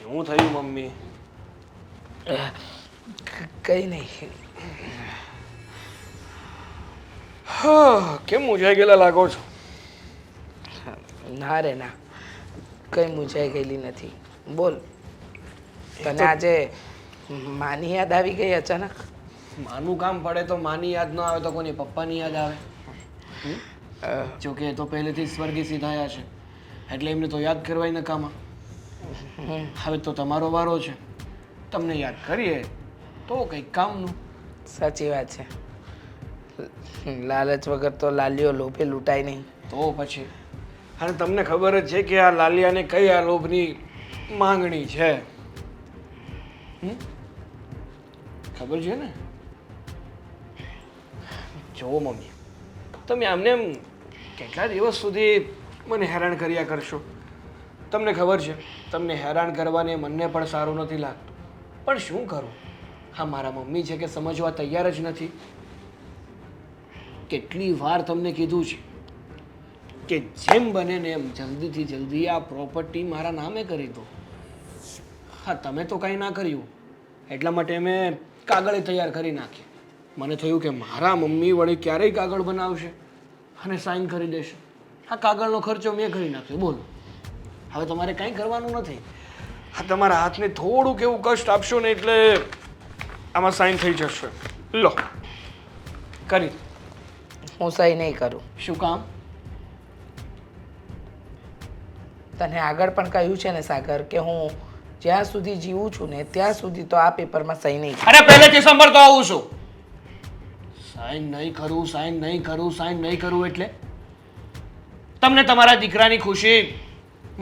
શું થયું મમ્મી? કંઈ નહીં. હા, કેમ મૂંઝાઈ ગયેલા લાગો છો? ના રે ના, કંઈ મૂંઝાઈ ગયેલી નથી. બોલ, તને આજે માની યાદ આવી ગઈ અચાનક? માનું કામ પડે તો માની યાદ ન આવે તો કોની પપ્પાની યાદ આવે? જોકે એ તો પહેલેથી સ્વર્ગી થયા છે એટલે એમને તો યાદ કરવાય નકામા. હવે તો તમારો વારો છે, તમને યાદ કરીએ તો કંઈક કામનું. સાચી વાત છે. લાલચ વગર તો લાલીઓ લોભે લૂંટાય નહીં. તો પછી અને તમને ખબર જ છે કે આ લાલિયાને કઈ આ લોભની માંગણી છે. ખબર છે ને? જો મમ્મી, તમે આમને એમ કેટલા દિવસ સુધી મને હેરાન કર્યા કરશો? તમને ખબર છે તમને હેરાન કરવાને મને પણ સારું નથી લાગતું, પણ શું કરું? હા, મારા મમ્મી છે કે સમજવા તૈયાર જ નથી. કેટલી વાર તમને કીધું છે કે જેમ બને ને એમ જલ્દીથી જલ્દી આ પ્રોપર્ટી મારા નામે કરી દો. હા, તમે તો કંઈ ના કર્યું એટલા માટે મેં કાગળે તૈયાર કરી નાખી. મને થયું કે મારા મમ્મી વળી ક્યારેય કાગળ બનાવશે અને સાઈન કરી દેશે. આ કાગળનો ખર્ચો મેં કરી નાખ્યો. બોલો, હવે તમારે કંઈ કરવાનું નથી. હા, તમારા હાથને થોડુંક એવું કષ્ટ આપશો ને એટલે આમાં સાઈન થઈ જશે. લો, કરી. હું સહી નહીં કરું. શું કામ? તને આગળ પણ કહ્યું છે ને સાગર કે હું જ્યાં સુધી જીવું છું ને ત્યાં સુધી તો આ પેપરમાં સહી નહીં કરું. અરે પહેલેથી સાંભળતો આવું છું. સાઈન નહીં કરું, સાઈન નહીં કરું, સાઈન નહીં કરું એટલે તમને તમારા દીકરાની ખુશી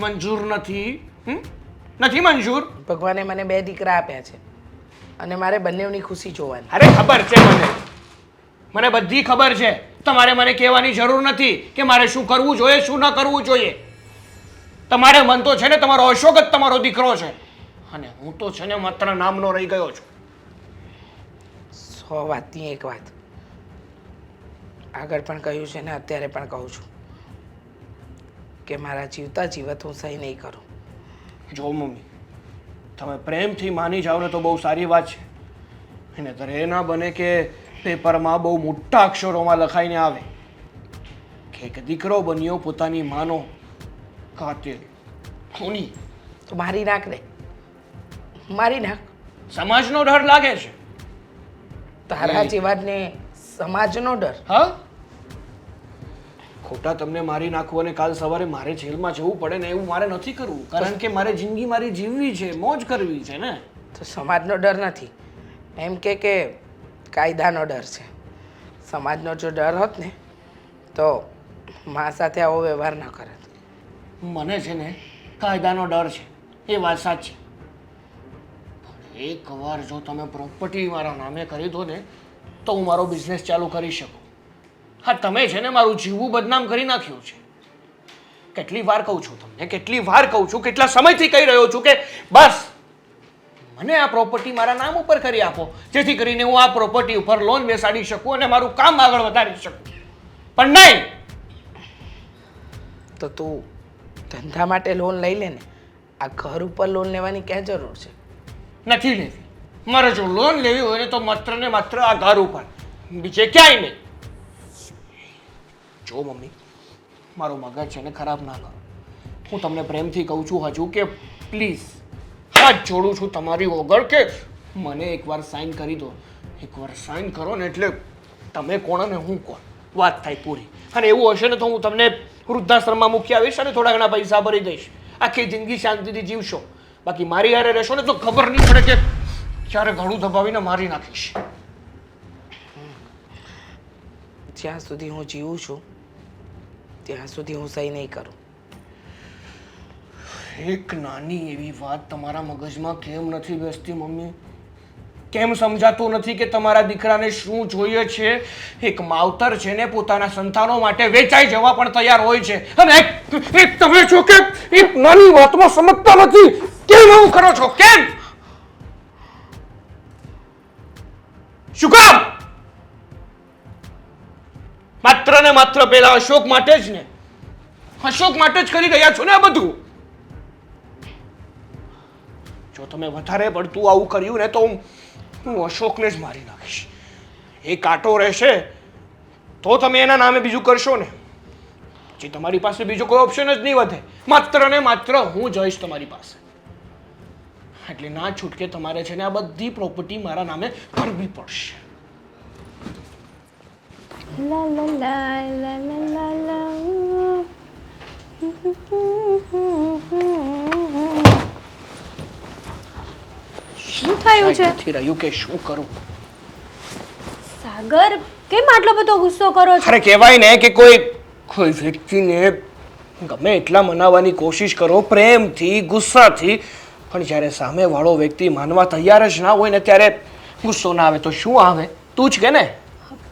મંજૂર નથી? નથી મંજૂર? ભગવાને મને 2 દીકરા આપ્યા છે અને મારે બંનેની ખુશી જોવાની. અરે ખબર છે મને બધી ખબર છે. તમારે મને કહેવાની જરૂર નથી કે મારે શું કરવું જોઈએ, શું ન કરવું જોઈએ. તમારે મન તો છે ને તમારો અશોક જ તમારો દીકરો છે અને હું તો છે ને માત્ર નામનો રહી ગયો છું. 100 વાતની એક વાત. આગળ પણ કહ્યું છે ને અત્યારે પણ કહું છું કે મારા જીવતા જીવત હું સહી નહીં કરું. જો મમ્મી, તમે પ્રેમથી માની જાઓ ને તો બહુ સારી વાત છે. અને ત્યારે એ ના બને કે પેપરમાં બહુ મોટા અક્ષરોમાં લખાઈને આવે કે એક દીકરો બન્યો પોતાની માનો ખાતે ખૂની. તો મારી નાખ ને, મારી નાખ. સમાજનો ડર લાગે છે? તારા જેવાને સમાજનો ડર? હા, ખોટા તમને મારી નાખવું અને કાલ સવારે મારે જેલમાં જવું પડે ને એવું મારે નથી કરવું. કારણ કે મારે જિંદગી મારી જીવવી છે, મોજ કરવી છે ને. તો સમાજનો ડર નથી, એમ કે કાયદાનો ડર છે. સમાજનો જો ડર હોત ને તો મા સાથે આવો વ્યવહાર ન કરત. મને છે ને કાયદાનો ડર છે, એ વાત સાચી. પણ એકવાર જો તમે પ્રોપર્ટી મારા નામે કરી દો ને તો હું મારો બિઝનેસ ચાલુ કરી શકું. હા, તમે છે ને મારું જીવવું બદનામ કરી નાખ્યું છે. કેટલી વાર કહું છું તમને, કેટલી વાર કહું છું, કેટલા સમયથી કહી રહ્યો છું કે બસ મને આ પ્રોપર્ટી મારા નામ ઉપર કરી આપો, જેથી કરીને હું આ પ્રોપર્ટી ઉપર લોન બેસાડી શકું અને મારું કામ આગળ વધારી શકું. પણ નહીં. તો તું ધંધા માટે લોન લઈ લે ને. આ ઘર ઉપર લોન લેવાની ક્યાં જરૂર છે? નથી લેવી. મારે જો લોન લેવી હોય ને તો માત્ર ને માત્ર આ ઘર ઉપર, બીજે ક્યાંય નહીં. જો મમ્મી, મારો મગજ છે ને ખરાબ ના કરો. હું તમને પ્રેમથી કહું છું હજુ કે પ્લીઝ હાથ જોડું છું તમારી વગર કે મને એકવાર સાઈન કરી દો. એકવાર સાઈન કરો ને એટલે તમે કોણ અને હું કોણ, વાત થાય પૂરી. અને એવું હશે ને તો હું તમને વૃદ્ધાશ્રમમાં મૂકી આવીશ અને થોડા ઘણા પૈસા ભરી દઈશ. આખી જિંદગી શાંતિથી જીવશો. બાકી મારી હારે રહેશો ને તો ખબર નહીં પડે કે ક્યારે ઘણું દબાવીને મારી નાખીશ. જ્યાં સુધી હું જીવું છું ત્યાં સુધી હું સહી નહીં કરું. એક નાની એવી વાત તમારા મગજમાં કેમ નથી બેસતી મમ્મી? કેમ સમજાતું નથી કે તમારા દીકરાને શું જોઈએ છે? એક માવતર છે ને પોતાના સંતાનો માટે વેચાઈ જવા પણ તૈયાર હોય છે અને એક તમે છો કે એક નાની વાતમાં સમજતા નથી. કેમ એવું કરો છો? કેમ? શું કામ? માત્ર ને માત્ર પેલા અશોક માટે જ ને, અશોક માટે જ કરી રહ્યા છો ને આ બધું. જો તમે વધારે પડતું આવું કર્યું ને તો હું અશોકને જ મારી નાખીશ. એ કાંટો રહેશે તો તમે એના નામે બીજું કરશો ને, જે તમારી પાસે બીજો કોઈ ઓપ્શન જ નહીં વધે. માત્ર ને માત્ર હું જઈશ તમારી પાસે. એટલે ના છૂટકે તમારે છે ને આ બધી પ્રોપર્ટી મારા નામે કરવી પડશે. લા લા લા લા લા લા લા. શું થયું છે નથી રહ્યું કે શું કરું. સાગર, કેમ આટલો બધો ગુસ્સો કરો છો? અરે કહેવાય ને કે કોઈ વ્યક્તિને ગમે એટલા મનાવવાની કોશિશ કરો પ્રેમથી, ગુસ્સાથી, પણ જ્યારે સામેવાળો વ્યક્તિ માનવા તૈયાર જ ના હોય ને ત્યારે ગુસ્સો ના આવે તો શું આવે? તું જ કે ને.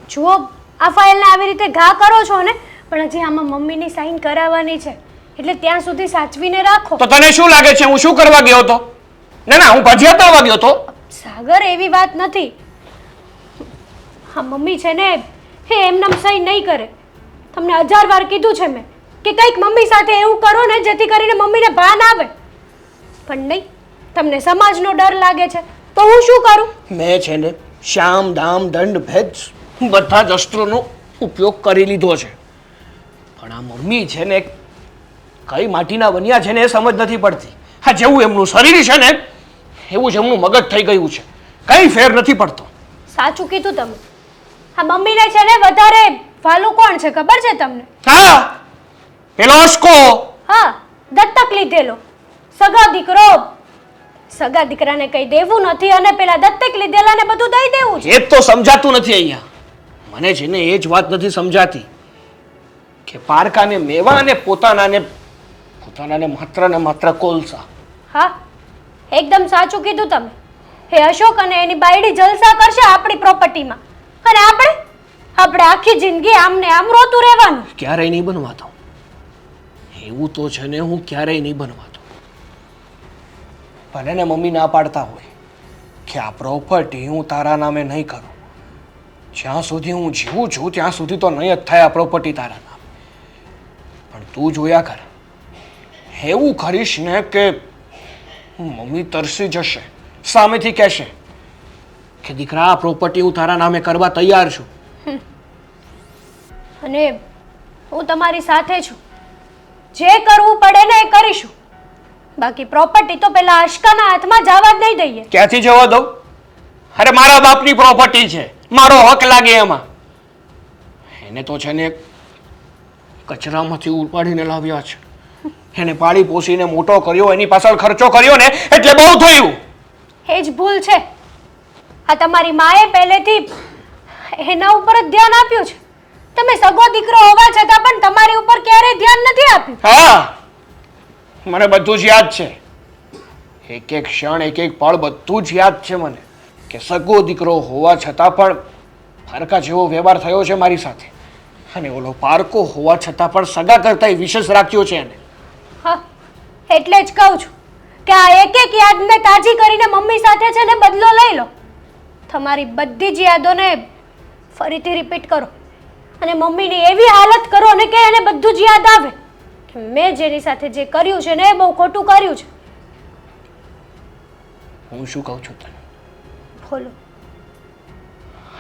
જુઓ, આ ફાઇલને આવી રીતે ઘા કરો છો ને, પણ હજી આમાં મમ્મીની સાઈન કરાવવાની છે, એટલે ત્યાં સુધી સાચવીને રાખો. તો તને શું લાગે છે હું શું કરવા ગયો હતો? ના, હું ભજીયા તળવા ગયો હતો. સાગર, એવી વાત નથી. હા, મમ્મી છે ને એ એમનેમ સહી નહીં કરે. તમને 1000 વાર કીધું છે મેં કે કંઈક મમ્મી સાથે એવું કરો ને જેથી કરીને મમ્મીને ભાન આવે, પણ નહીં. તમને સમાજનો ડર લાગે છે તો હું શું કરું? મેં છે ને શ્યામ, દામ, દંડ, ભેદ બધા જ અસ્ત્રોનો ઉપયોગ કરી લીધો છે, પણ આ મમ્મી છે ને કઈ માટીના બન્યા છે ને એ સમજ નથી પડતી. હા, જેવું એમનું શરીર છે ને એવું જ એમનું મગજ થઈ ગયું છે, કઈ ફેર નથી પડતો. સાચું કીધું તમે. આ મમ્મીને છે ને વધારે વાલું કોણ છે ખબર છે તમને? હા, પેલો અસ્કો. હા, દત્તક લીધેલો સગા દીકરો. સગા દીકરાને કઈ દેવું નથી અને પેલા દત્તક લીધેલાને બધું દઈ દેવું છે. એ જ તો સમજાતું નથી અહીંયા. મને છે ને એ જ વાત નથી સમજાતી કે પારકાને મેવા અને પોતાનાને માત્ર ને માત્ર કોલસા. હા, એકદમ સાચું કીધું તમે. હે અશોક અને એની બાયડી જલસા કરશે આપણી પ્રોપર્ટીમાં, અને આપણે આખી જિંદગી આમને આમ રોતું રહેવાનું. ક્યારેય નહીં બનવા દઉં. એવું તો છે ને હું ક્યારેય નહીં બનવા દઉં. ભલે ને મમ્મી ના પાડતા હોય કે આ પ્રોપર્ટી હું તારા નામે નહીં કરું, જ્યાં સુધી હું જીવું છું ત્યાં સુધી તો નહીં જ થાય આ પ્રોપર્ટી તારા નામે. પણ તું જોયા કર, એવું કરીશ ને કે મમ્મી તરસી જશે, સામેથી કહેશે કે દીકરા આ પ્રોપર્ટી હું તારા નામે કરવા તૈયાર છું. અને હું તમારી સાથે છું. જે કરવું પડે ને એ કરીશું. બાકી પ્રોપર્ટી તો પેલા અશ્કાના હાથમાં જવા જ નહીં દઈએ. ક્યાંથી જવા દઉં? અરે મારા બાપની પ્રોપર્ટી છે, મારો હક લાગે એમાં. એને તો છે ને કચરામાંથી ઉપાડીને લાવ્યા છે, એને પાળી પોસીને મોટો કર્યો, એની પાછળ ખર્ચો કર્યો ને એટલે બહુ થયું. એ જ ભૂલ છે. આ તમારી માએ પહેલેથી એના ઉપર જ ધ્યાન આપ્યું છે. તમે સગો દીકરો હોવા છતાં પણ તમારી ઉપર ક્યારેય ધ્યાન નથી આપ્યું. હા, મને બધું જ યાદ છે. એક એક ક્ષણ, એક એક પળ બધું જ યાદ છે મને કે સગો દીકરો હોવા છતાં પણ પારકા જેવો વ્યવહાર થયો છે મારી સાથે, અને ઓલો પારકો હોવા છતાં પણ સગા કરતાંય વિશેષ રાખ્યો છે એને. હા, એટલે જ કહું છું કે આ એક એક યાદને તાજી કરીને મમ્મી સાથે છે ને બદલો લઈ લો. તમારી બધી જ યાદોને ફરીથી રિપીટ કરો અને મમ્મીની એવી હાલત કરો ને કે એને બધું જ યાદ આવે કે મેં જેની સાથે જે કર્યું છે ને એ બહુ ખોટું કર્યું છે. હું શું કહું છું તને? બોલો.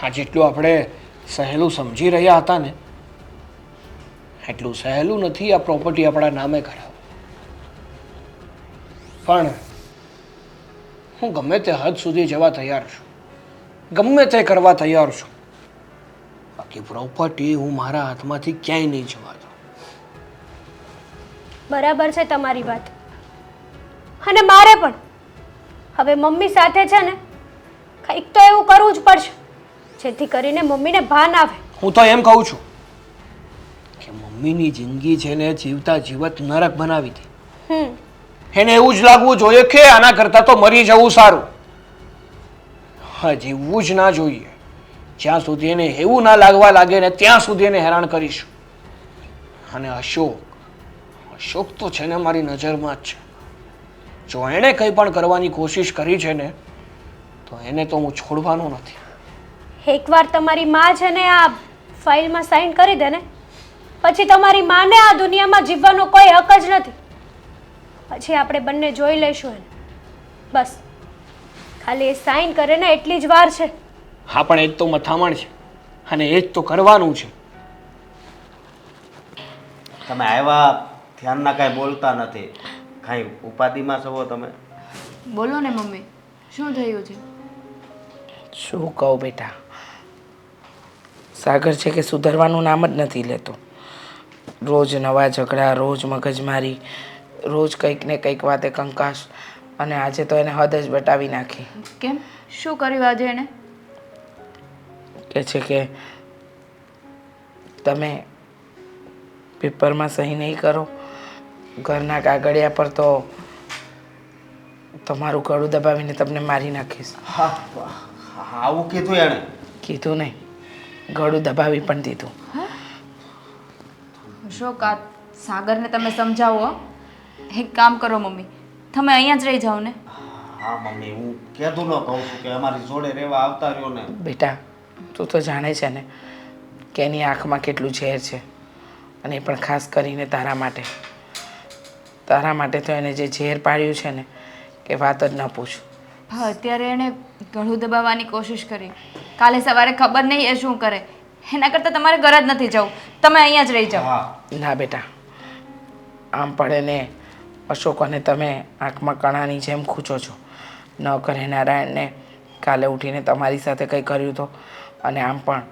આ જેટલું આપણે સહેલું સમજી રહ્યા હતા ને એટલું સહેલું નથી આ પ્રોપર્ટી આપણા નામે કરાવવું. પણ હું ગમે તે હદ સુધી જવા તૈયાર છું, ગમે તે કરવા તૈયાર છું, બાકી પ્રોપર્ટી હું મારા હાથમાંથી ક્યાંય નહીં જવા દઉં. બરાબર છે તમારી વાત. અને મારે પણ હવે મમ્મી સાથે છે ને કંઈક તો એવું કરવું જ પડશે જેથી કરીને મમ્મીને ભાન આવે. હું તો એમ કહું છું કે મમ્મીની જિંદગી છે ને જીવતા જીવત નરક બનાવી દે. એને એવું જ લાગવું જોઈએ કે આના કરતાં તો મરી જવું સારું. હા, જીવવું જ ના જોઈએ. જ્યાં સુધી એને એવું ના લાગવા લાગે ને ત્યાં સુધી એને હેરાન કરીશું. અને અશોક તો છે ને મારી નજરમાં જ છે. જો એણે કંઈ પણ કરવાની કોશિશ કરી છે ને તો એને તો હું છોડવાનો નથી. એકવાર તમારી માં છે ને આ ફાઇલમાં સાઈન કરી દે ને પછી તમારી માને આ દુનિયામાં જીવવાનો કોઈ હક જ નથી. પછી આપણે બંને જોઈ લઈશું એને. બસ ખાલી એ સાઈન કરે ને એટલી જ વાર છે. હા, પણ એ જ તો મથામણ છે અને એ જ તો કરવાનું છે. તમે આવ્યા ધ્યાનના કાંઈ બોલતા નથી, કાંઈ ઉપાધિમાં છો તમે? બોલો ને મમ્મી, શું થયું છે? શું કહું બેટા, સાગર છે કે સુધરવાનું નામ જ નથી લેતો. રોજ નવા ઝઘડા, રોજ મગજમારી, રોજ કંઈક ને કંઈક વાતે કંકાસ, અને આજે તો એને હદ જ બતાવી નાખી. કેમ, શું કર્યું આજે એને? કહે છે કે તમે પેપરમાં સહી નહીં કરો, ઘરના કાગળિયા પર તો તમારું ગળું દબાવીને તમને મારી નાખીશ. હા, આવું કીધું એણે? કીધું નહીં, ગળું દબાવી પણ દીધું. અશોક, આ સાગરને તમે સમજાવો હો. એક કામ કરો મમ્મી, તમે અહીંયા જ રહી જાઓ ને. હા મમ્મી, હું કીધું ન કહું છું કે અમારી જોડે રહેવા આવતા રહ્યો ને. બેટા, તું તો જાણે છે ને કે એની આંખમાં કેટલું ઝેર છે, અને એ પણ ખાસ કરીને તારા માટે. તારા માટે તો એને જે ઝેર પાડ્યું છે ને કે વાત જ ન પૂછ. હા, અત્યારે એણે ગળું દબાવવાની કોશિશ કરી. કાલે સવારે ખબર નહીં એ શું કરે. એના કરતાં તમારે ઘર જ નથી જવું, તમે અહીંયા જ રહી જાઓ. હા ના બેટા, આમ પડે ને અશોક અને તમે આંખમાં કણાની જેમ ખૂંચો છો. ન કરે નારાયણને કાલે ઉઠીને તમારી સાથે કંઈ કર્યું તો. અને આમ પણ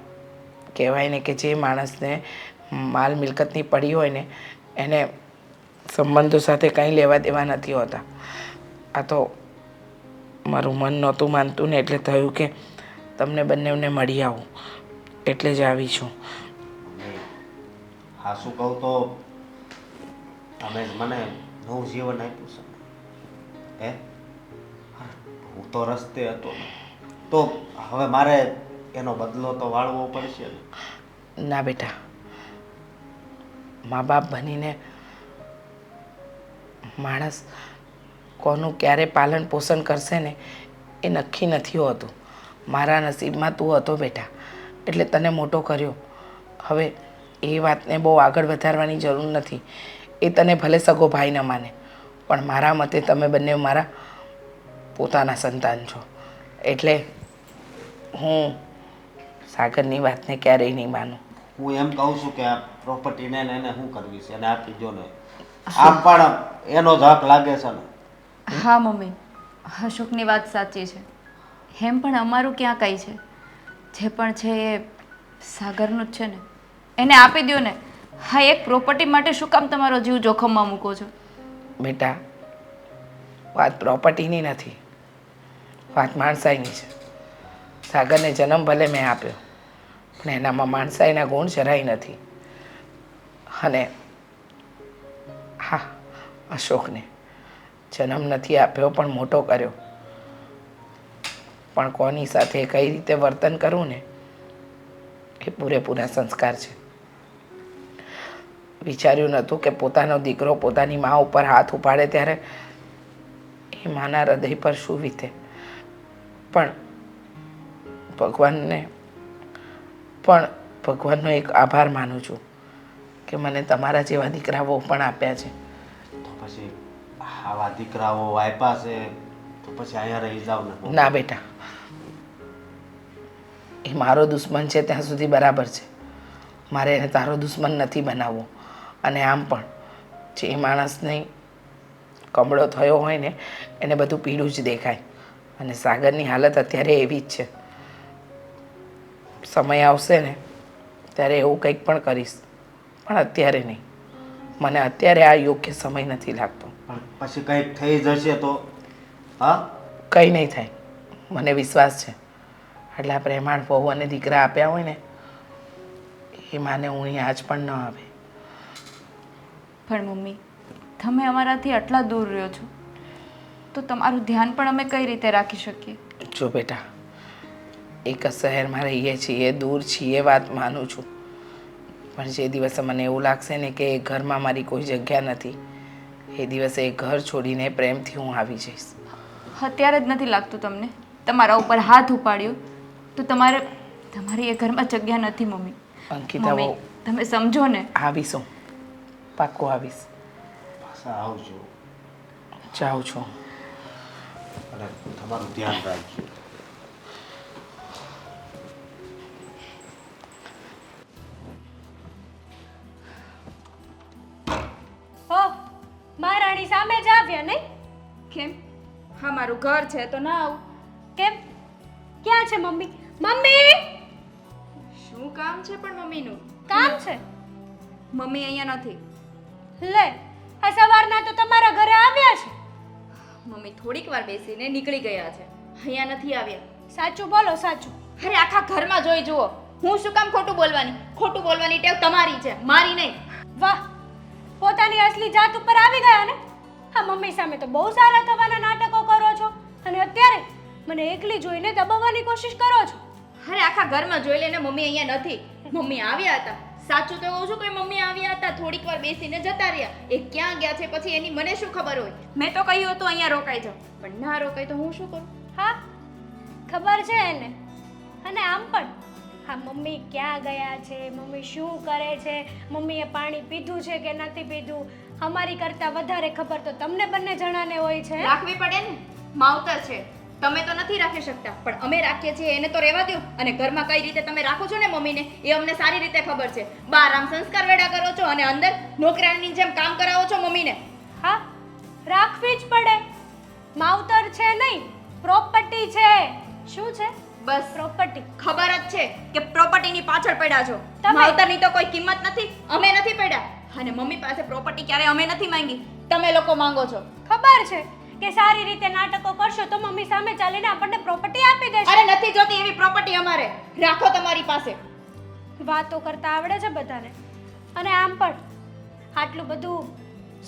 કહેવાય ને કે જે માણસને માલ મિલકતની પડી હોય ને એને સંબંધો સાથે કંઈ લેવા દેવા નથી હોતા. આ તો મારું મન નહોતું માનતું ને એટલે થયું કે તમને બંનેને મળી આવું, એટલે જ આવી છું. હા, શું કહું તો તમે જ મને નવું જીવન આપ્યું છે હે. હું તો રસ્તે હતો ને, તો હવે મારે એનો બદલો તો વાળવો પડશે ને. ના બેટા, મા બાપ બનીને માણસ કોનું ક્યારે પાલન પોષણ કરશે ને એ નક્કી નથી હોતું. મારા નસીબમાં તું હતો બેટા, એટલે તને મોટો કર્યો. હવે એ વાતને બહુ આગળ વધારવાની જરૂર નથી. એ તને ભલે સગો ભાઈ ન માને, પણ મારા મતે તમે બંને મારા પોતાના સંતાન છો. એટલે હું સાગરની વાતને ક્યારેય નહીં માનું. હું એમ કહું છું કે આ પ્રોપર્ટીને એને શું કરવી છે, એને આપી દો ને. આમ પણ એનો જ હક લાગે છે ને. હા મમ્મી, અશોકની વાત સાચી છે. એમ પણ અમારું ક્યાં કંઈ છે. જે પણ છે એ સાગરનું જ છે ને. એને આપી દો ને. હા, એક પ્રોપર્ટી માટે શું કામ તમારો જીવ જોખમમાં મૂકો છો? બેટા, વાત પ્રોપર્ટીની નથી, વાત માણસાઈની છે. સાગરને જન્મ ભલે મેં આપ્યો, પણ એનામાં માણસાઈના ગુણ જરાય નથી. અને હા, અશોકને જન્મ નથી આપ્યો પણ મોટો કર્યો. પણ કોની સાથે કઈ રીતે વર્તન કરવું ને એ પૂરેપૂરા સંસ્કાર છે. વિચાર્યું નહોતું કે પોતાનો દીકરો પોતાની મા ઉપર હાથ ઉપાડે ત્યારે એ માના હૃદય પર શું વીતે. પણ ભગવાનનો એક આભાર માનું છું કે મને તમારા જેવા દીકરાઓ પણ આપ્યા છે. તો પછી આવા દીકરાઓ આપ્યા છે તો પછી અહીંયા રહી જાવ ને. ના બેટા, એ મારો દુશ્મન છે ત્યાં સુધી બરાબર છે. મારે એને તારો દુશ્મન નથી બનાવવો. અને આમ પણ જે માણસને કમળો થયો હોય ને એને બધું પીળું જ દેખાય. અને સાગરની હાલત અત્યારે એવી જ છે. સમય આવશે ને ત્યારે એવું કંઈક પણ કરીશ, પણ અત્યારે નહીં. મને અત્યારે આ યોગ્ય સમય નથી લાગતો. પણ પછી કંઈક થઈ જશે તો? હા, કંઈ નહીં થાય, મને વિશ્વાસ છે. આટલા પ્રેમાળ વહુ અને દીકરા આપ્યા હોય ને એ માને હું આજ પણ ન આવે. પણ મમ્મી, તમે અમારાથી આટલા દૂર રહ્યો છો તો તમારું ધ્યાન પણ અમે કઈ રીતે રાખી શકીએ? જો બેટા, એક જ શહેરમાં રહીએ છીએ, દૂર છીએ, વાત માનું છું. પણ જે દિવસે મને એવું લાગશે ને કે એ ઘરમાં મારી કોઈ જગ્યા નથી, એ દિવસે એ ઘર છોડીને પ્રેમથી હું આવી જઈશ. અત્યારે જ નથી લાગતું તમને? તમારા ઉપર હાથ ઉપાડ્યો તો તમારી એ ઘરમાં જગ્યા નથી મમ્મી. અંકિતા મમ્મી, બહુ તમે સમજો ને. આવીશું, પાક્કો આવીશ. પાછા આવજો. જાઉં છું. અને તમારું ધ્યાન રાખજો. હો મહારાણી સામે જ આવ્યા નહીં? કેમ? હા, મારું ઘર છે તો ના આવું. કેમ? ક્યાં છે મમ્મી? મમ્મી! શું કામ છે પણ મમ્મીનું? કામ છે? મમ્મી અહીંયા નથી. લે, આ સવારના તો તમારા ઘરે આવ્યા છે. મમ્મી થોડીક વાર બેસીને નીકળી ગયા છે, અહીંયા નથી આવ્યા. સાચું બોલો, સાચું. અરે આખા ઘરમાં જોઈ જુઓ, હું શું કામ ખોટું બોલવાની? ખોટું બોલવાની ટેવ તમારી છે, મારી નહીં. વાહ, પોતાની અસલી જાત ઉપર આવી ગયા ને? હા, મમ્મી સામે તો બહુ સારા થવાના નાટકો કરો છો અને અત્યારે મને એકલી જોઈને દબાવવાની કોશિશ કરો છો. અરે આખા ઘરમાં જોઈ લેને, મમ્મી અહીંયા નથી. મમ્મી આવ્યા હતા, સાચું તો કહું છું કે મમ્મી આવ્યા હતા, થોડીક વાર બેસીને જતા રહ્યા. એ ક્યાં ગયા છે પછી એની મને શું ખબર હોય? મેં તો કહ્યું હતું અહીંયા રોકાઈ જાઓ, પણ ના રોકાય તો હું શું કરું? હા, ખબર છે એને. અને આમ પણ હા, મમ્મી ક્યાં ગયા છે, મમ્મી શું કરે છે, મમ્મીએ પાણી પીધું છે કે નથી પીધું, અમારી કરતાં વધારે ખબર તો તમને બંને જણાને હોય છે. રાખવી પડે ને, માવતર છે. તમે તો નથી રાખી શકતા, પણ અમે રાખીએ છીએ, એને તો રહેવા દો. અને ઘરમાં કઈ રીતે તમે રાખો છો ને મમ્મીને, એ અમને સારી રીતે ખબર છે. બહાર આમ સંસ્કાર વેડા કરો છો અને અંદર નોકરાણીની જેમ કામ કરાવો છો મમ્મીને. હા, રાખવી જ પડે. માવતર છે નહીં, પ્રોપર્ટી છે. શું છે? બસ પ્રોપર્ટી. ખબર જ છે કે પ્રોપર્ટીની પાછળ પડ્યા છો. તમે- માવતરની તો કોઈ કિંમત નથી, અમે નથી પડ્યા. અને મમ્મી પાસે પ્રોપર્ટી ક્યારે અમે નથી માંગી, તમે લોકો માંગો છો. ખબર છે કે સારી રીતે નાટકો કરશો તો મમ્મી સામે ચાલીને આપણને પ્રોપર્ટી આપી દેશે. અરે નથી જોતી એવી પ્રોપર્ટી અમારે, રાખો તમારી પાસે. વાતો કરતા આવડે છે બધાને. અને આમ પણ આટલું બધું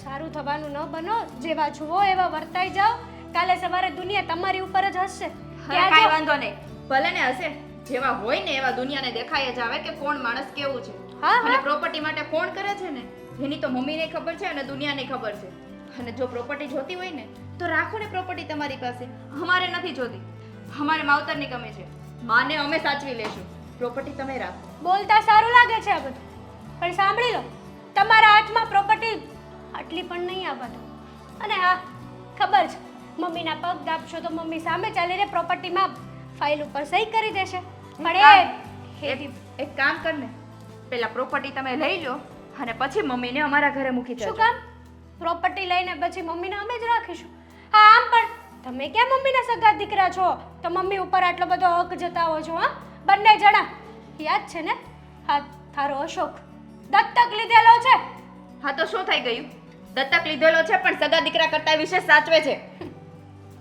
સારું થવાનું ન બનો. જેવા જુઓ એવા વર્તાઈ જાઓ. કાલે સવારે દુનિયા તમારી ઉપર જ હસશે. હવે કાંઈ વાંધો નહીં, ભલે ને હશે. જેવા હોય ને એવા દુનિયાને દેખાય જ આવે કે કોણ માણસ કેવું છે. હા, અને હા. પ્રોપર્ટી માટે કોણ કરે છે ને એની તો મમ્મીને ખબર છે અને દુનિયાને ખબર છે. અને જો પ્રોપર્ટી જોતી હોય ને તો રાખો ને પ્રોપર્ટી તમારી પાસે. અમારે નથી જોતી, અમારે માવતરની કમી છે. માને અમે સાચવી લેશું, પ્રોપર્ટી તમે રાખો. બોલતા સારું લાગે છે આ બધું, પણ સાંભળી લો, તમારા હાથમાં પ્રોપર્ટી આટલી પણ નહીં આ બધું. અને હા, ખબર છે મમ્મીના પગ દાબશો તો મમ્મી સામે ચાલીને પ્રોપર્ટીમાં ફાઇલ ઉપર સહી કરી દેશે. પણ એક કામ કર ને, પેલા પ્રોપર્ટી તમે લઈ લો અને પછી મમ્મીને અમારા ઘરે મૂકી શું દેજો. કામ? પ્રોપર્ટી લઈને પછી મમ્મીને અમે જ રાખીશું. હા, આમ પણ તમે ક્યાં મમ્મીના સગા દીકરા છો તો મમ્મી ઉપર આટલો બધો હક જતાવો છો? હા, બંને જણા. યાદ છે ને, હા, તારો અશોક દત્તક લીધેલો છે. હા તો શું થઈ ગયું? દત્તક લીધેલો છે પણ સગા દીકરા કરતા વિશેષ સાચવે છે.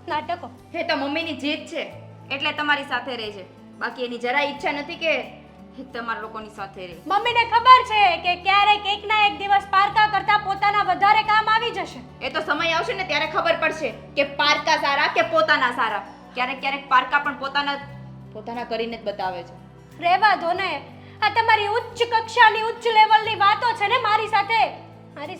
નાટકો. એ તો મમ્મીની જીદ છે એટલે તમારી સાથે રહે છે, બાકી એની જરાય ઈચ્છા નથી કે તમારા લોકોની સાથે રહે. મમ્મીને ખબર છે કે ક્યારેક એક ના એક દિવસ પારકા કરતા પોતાના વધારે કામ આવી જશે. એ તો સમય આવશે ને ત્યારે ખબર પડશે કે પારકા સારા કે પોતાના સારા. ક્યારેક ક્યારેક પારકા પણ પોતાના કરીને જ બતાવે છે. રહેવા દો ને. આ તમારી ઉચ્ચ કક્ષાની ઉચ્ચ લેવલની વાતો છે ને મારી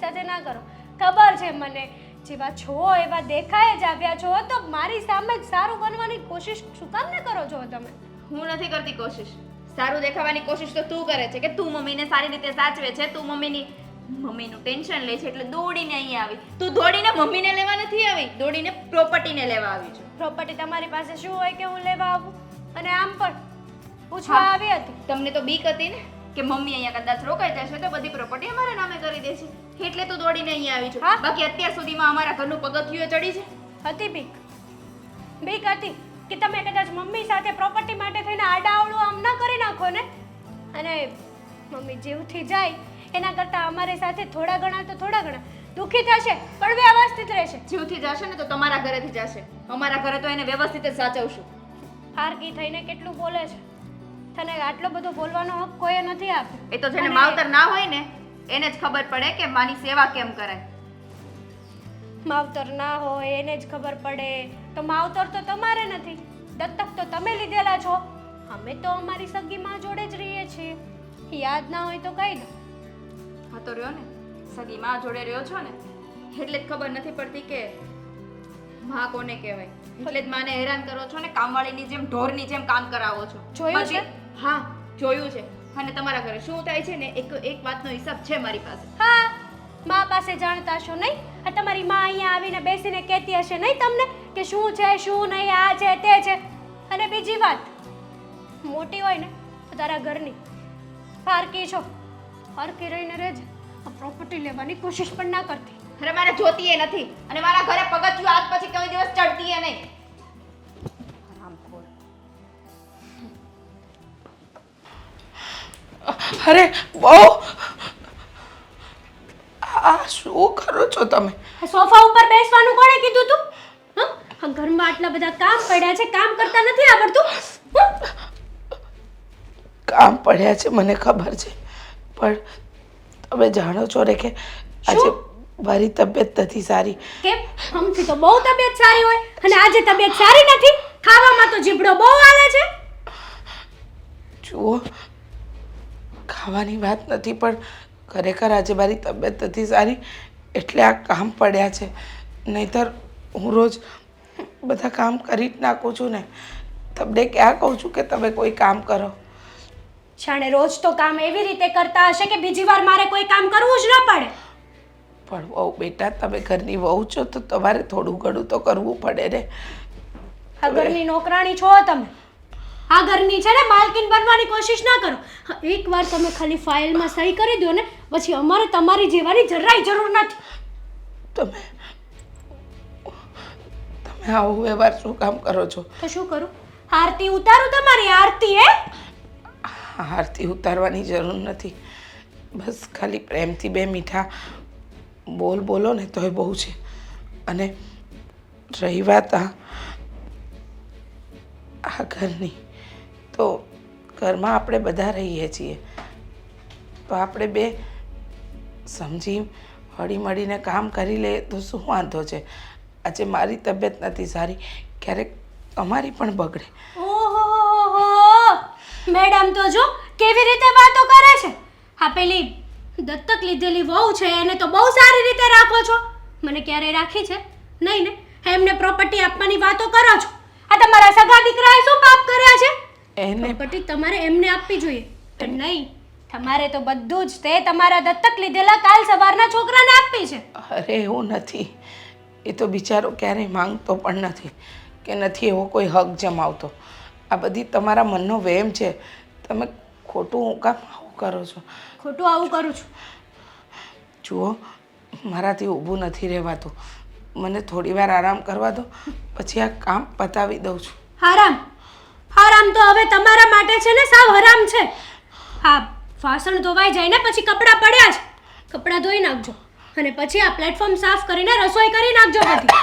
સાથે ના કરો. ખબર છે મને, જેવા છો એવા દેખાય જ આવ્યા છો, તો મારી સામે જ સારું બનવાની કોશિશ શું કામ ન કરો છો તમે? હું નથી કરતી કોશિશ. સારું દેખાવાની કોશિશ તો તું કરે છે કે તું મમ્મીને સારી રીતે સાચવે છે, તું મમ્મીનું ટેન્શન લે છે એટલે દોડીને અહીં આવી. તું દોડીને મમ્મીને લેવા નથી આવી, દોડીને પ્રોપર્ટીને લેવા આવી છે. પ્રોપર્ટી તમારી પાસે શું હોય કે હું લેવા આવું? અને આમ પણ પૂછવા આવી હતી. તમને તો બીક હતી ને કે મમ્મી અહીંયા કદાચ રોકાઈ જશે તો બધી પ્રોપર્ટી અમારા નામે કરી દેશે, એટલે તું દોડીને અહીંયા આવી છું. હા. બાકી અત્યાર સુધીમાં અમારા ઘરનું પગથિયું ચડી છે. હતી બીક હતી કે તમે કદાચ મમ્મી સાથે પ્રોપર્ટી માટે થઈને આડાઅવળું આમ ના કરી નાખો ને. અને મમ્મી જીવથી જાય એના કરતાં અમારી સાથે થોડા ઘણા દુઃખી થશે પણ વ્યવસ્થિત રહેશે. જીવથી જશે ને તો તમારા ઘરેથી જશે, અમારા ઘરે તો એને વ્યવસ્થિત જ સાચવશું. હારકી થઈને કેટલું બોલે છે. તને આટલો બધો બોલવાનો હક કોઈએ નથી આપ્યો. એ તો જેને અને માવતર ના હોય ને એને જ ખબર પડે કે માની સેવા કેમ કરાય. માવતર ના હોય એને જ ખબર પડે. તો માવતર તો તમારે નથી, દત્તક તો તમે લીધેલા છો. અમે તો અમારી સગી માં જોડે જ રહીએ છીએ. યાદ ના હોય તો કહી દો. હા તો રહ્યો ને, સગી માં જોડે રહ્યો છો ને એટલે જ ખબર નથી પડતી કે માં કોને કહેવાય. એટલે જ માને હેરાન કરો છો ને, કામવાળીની જેમ ઢોરની જેમ કામ કરાવો છો. જોયું છે? હા જોયું છે. અને તમારા ઘરે શું થાય છે ને એક વાતનો હિસાબ છે મારી પાસે. હા, મા પાસે જાણતા હશો નહીં? આ તમારી માં અહીંયા આવીને બેસીને કહેતી હશે નહીં તમને કે શું છે શું નહીં, આ છે તે છે. અને બીજી વાત, મોટી હોય ને તો તારા ઘરની પારકી છો, પારકી રહીને રહેજે. આ પ્રોપર્ટી લેવાની કોશિશ પણ ના કરતી. અરે મારે જોતી એ નથી અને મારા ઘરે પગથિયું આજ પછી કોઈ દિવસ ચડતી એ નહીં. હરામખોર. અરે બહુ આ શું કરો છો તમે? આ સોફા ઉપર બેસવાનું કોણે કીધું તું? હા, આ ઘરમાં આટલા બધા કામ પડ્યા છે, કામ કરતા નથી આવડતું? હં? કામ પડ્યા છે મને ખબર છે, પણ તમે જાણો છો રે કે આજે મારી તબિયત નથી સારી. કેમ? હમથી તો બહુ તબિયત સારી હોય અને આજે તબિયત સારી નથી. ખાવામાં તો જીભડો બહુ હાલે છે. જુઓ, ખાવાની વાત નથી, પણ ખરેખર આજે મારી તબિયત નથી સારી એટલે આ કામ પડ્યા છે. નહીંતર હું રોજ બધા કામ કરી જ નાખું છું ને. તમને ક્યાં કહું છું કે તમે કોઈ કામ કરો? જાણે રોજ તો કામ એવી રીતે કરતા હશે કે બીજી વાર મારે કોઈ કામ કરવું જ ન પડે. પણ વહુ બેટા, તમે ઘરની વહુ છો તો તમારે થોડું ઘણું તો કરવું પડે ને. આ ઘરની નોકરાણી છો તમે. આ ઘરની છે ને માલકીન બનવાની કોશિશ ના કરો. હા, એકવાર તમે ખાલી ફાઇલમાં સહી કરી દો ને પછી અમારે તમારી જેવાની જરાય જરૂર નથી. તમે આવો વ્યવહાર શું કામ કરો છો? તો શું કરું? આરતી ઉતારું તમારી? આરતી હે? આરતી ઉતારવાની જરૂર નથી. બસ ખાલી પ્રેમથી બે મીઠા બોલ બોલો ને તોય બહુ છે. અને રહી વાત આ ઘરની, તો ઘરમાં આપણે બધા રહીએ છીએ તો આપણે બે સમજી હળી મળીને કામ કરી લઈએ તો શું વાંધો છે? આજે મારી તબિયત નથી સારી, ક્યારેક તમારી પણ બગડે. ઓહો, મેડમ તો જો કેવી રીતે વાતો કરે છે. હા, પેલી દત્તક લીધેલી વહુ છે એને તો બહુ સારી રીતે રાખો છો. મને ક્યારે રાખી છે? નહીં ને. એમને પ્રોપર્ટી આપવાની વાતો કરો છો. આ તમારા સગા દીકરાએ શું પાપ કર્યા છે? એને પ્રોપર્ટી તમારે એમને આપવી જોઈએ. નહીં, તમારે તો બધું જ તે તમારા દત્તક લીધેલા કાલ સવારના છોકરાને આપવી છે. અરે એવું નથી. એ તો બિચારો ક્યારેય માંગતો પણ નથી કે નથી એવો કોઈ હક જમાવતો. આ બધી તમારા મનનો વહેમ છે. તમે ખોટું કામ આવું કરો છો? ખોટું આવું કરું છું? જુઓ, મારાથી ઊભું નથી રહેવાતું. મને થોડી વાર આરામ કરવા દો, પછી આ કામ પતાવી દઉં છું. આરામ? આરામ તો હવે તમારા માટે છે ને સાવ હરામ છે. હા, વાસણ ધોવાઈ જાય ને પછી કપડાં પડ્યા છે, કપડાં ધોઈ નાખજો અને પછી આ પ્લેટફોર્મ સાફ કરીને રસોઈ કરી નાખજો બધી.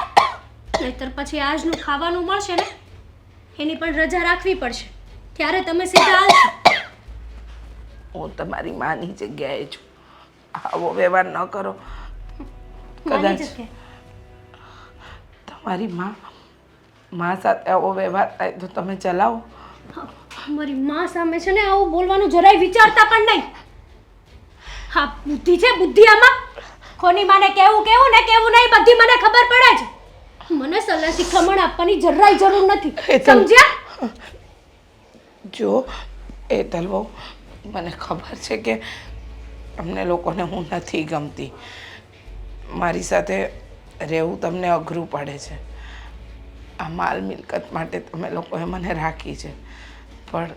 નહીતર પછી આજનું ખાવાનું મળશે ને એની પણ રજા રાખવી પડશે. ત્યારે તમે સીધા આવશો. હું તમારી માની જગ્યાએ છું. આવો વ્યવહાર ન કરો. માની કદાચ જગ્યાએ તમારી મા સાથે આવો વ્યવહાર થાય તો તમે ચલાવો. મારી માં સામે છે ને આવું બોલવાનું જરાય વિચારતા પણ નહીં. હા, બુદ્ધિ છે બુદ્ધિ આમાં. કોની માને કેવું કેવું ને કેવું નહીં બધી મને ખબર પડે છે. મને સલાહ શિખામણ આપવાની જરાય જરૂર નથી. સમજ્યા? જો હેતલ બહુ, મને ખબર છે કે અમને લોકોને હું નથી ગમતી. મારી સાથે રહેવું તમને અઘરું પડે છે. આ માલ મિલકત માટે તમે લોકોએ મને રાખી છે, પણ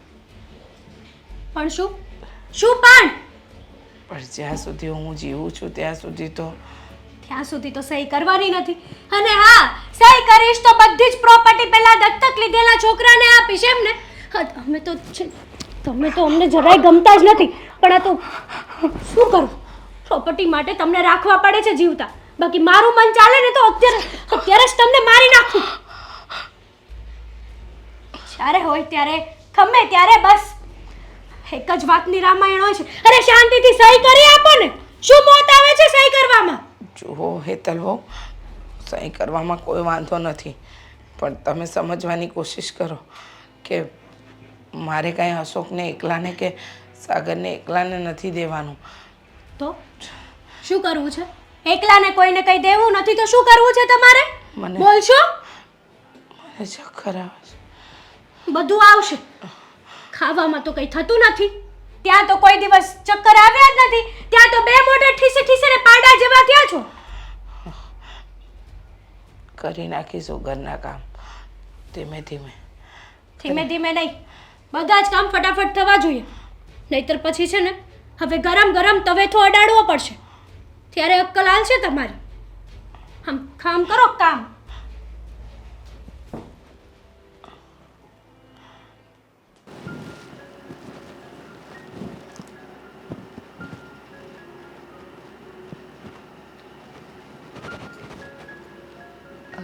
શું પણ જ્યાં સુધી હું જીવું છું ત્યાં સુધી તો સહી કરવાની નથી. અને હા, સહી કરીશ તો બધી જ પ્રોપર્ટી પેલા દત્તક લીધેલા છોકરાને આપીશ એમ ને. તમે તો અમને જરાય ગમતા જ નથી. પણ આ તો શું કરું? પ્રોપર્ટી માટે તમને રાખવા પડે છે જીવતા. બાકી મારું મન ચાલે ને તો અત્યારે જ તમને મારી નાખું. જ્યારે હોય ત્યારે ગમે ત્યારે બસ એક જ વાતની રામાયણ હોય છે. અરે શાંતિથી સહી કરી આપો ને. શું મોત આવે છે સહી કરવામાં? જુઓ હેતલ બહુ, સહી કરવામાં કોઈ વાંધો નથી, પણ તમે સમજવાની કોશિશ કરો કે મારે કાંઈ અશોકને એકલાને કે સાગરને એકલાને નથી દેવાનું. તો શું કરવું છે? એકલાને કોઈને કંઈ દેવું નથી તો શું કરવું છે તમારે? બોલશો? મને ચક્કર આવે છે. બધું આવશે. ખાવામાં તો કંઈ થતું નથી. ત્યાં તો કોઈ દિવસ ચક્કર આવ્યા જ નથી. ત્યાં તો બે મોઢે ઠીસે ઠીસે પાડા જેવા થયા છો. કરી નાખીશું ઘરના કામ ધીમે ધીમે. ધીમે ધીમે નહીં, બધા જ કામ ફટાફટ થવા જોઈએ, નહીતર પછી છે ને હવે ગરમ ગરમ તવેથો અડાડવો પડશે, ત્યારે અક્કલ હાલશે તમારી. આમ કામ કરો કામ.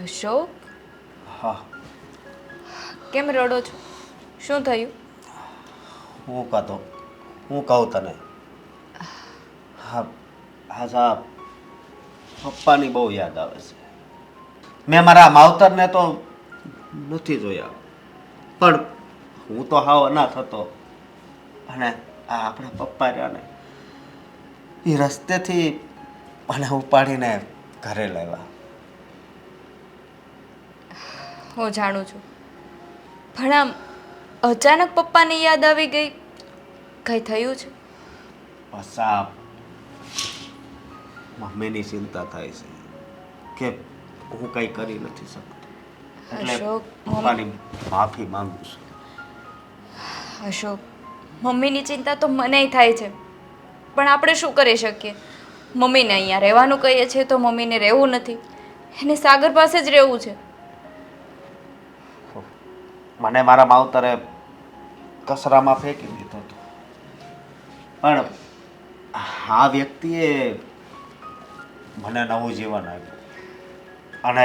અશોક, હા, કેમ રડો છો? શું થયું? હું કહું તને. હા, હા સાહેબ, પપ્પાની બહુ યાદ આવે છે. મેં મારા માવતરને તો નથી જોયા, પણ હું તો હાવ અનાથ હતો, અને આ આપણા પપ્પા રહ્યા ને એ રસ્તેથી મને ઉપાડીને ઘરે લાવ્યા. હું જાણું છું, પણ આમ અચાનક પપ્પાની યાદ આવી ગઈ, કંઈ થયું છે? બસ આ મમ્મીની ચિંતા થાય છે કે હું કંઈ કરી નથી શકતો, એટલે અશોક, પપ્પાની માફી માંગુ છું. અશોક, મમ્મીની ચિંતા તો મનેય થાય છે, પણ આપણે શું કરી શકીએ? મમ્મીને અહીંયા રહેવાનું કહીએ છીએ તો મમ્મીને રહેવું નથી, એને સાગર પાસે જ રહેવું છે. મને મારા માવતરે કચરામાં ફેંકી દીધો હતો, પણ આ વ્યક્તિએ મને નવું જીવન આપ્યું અને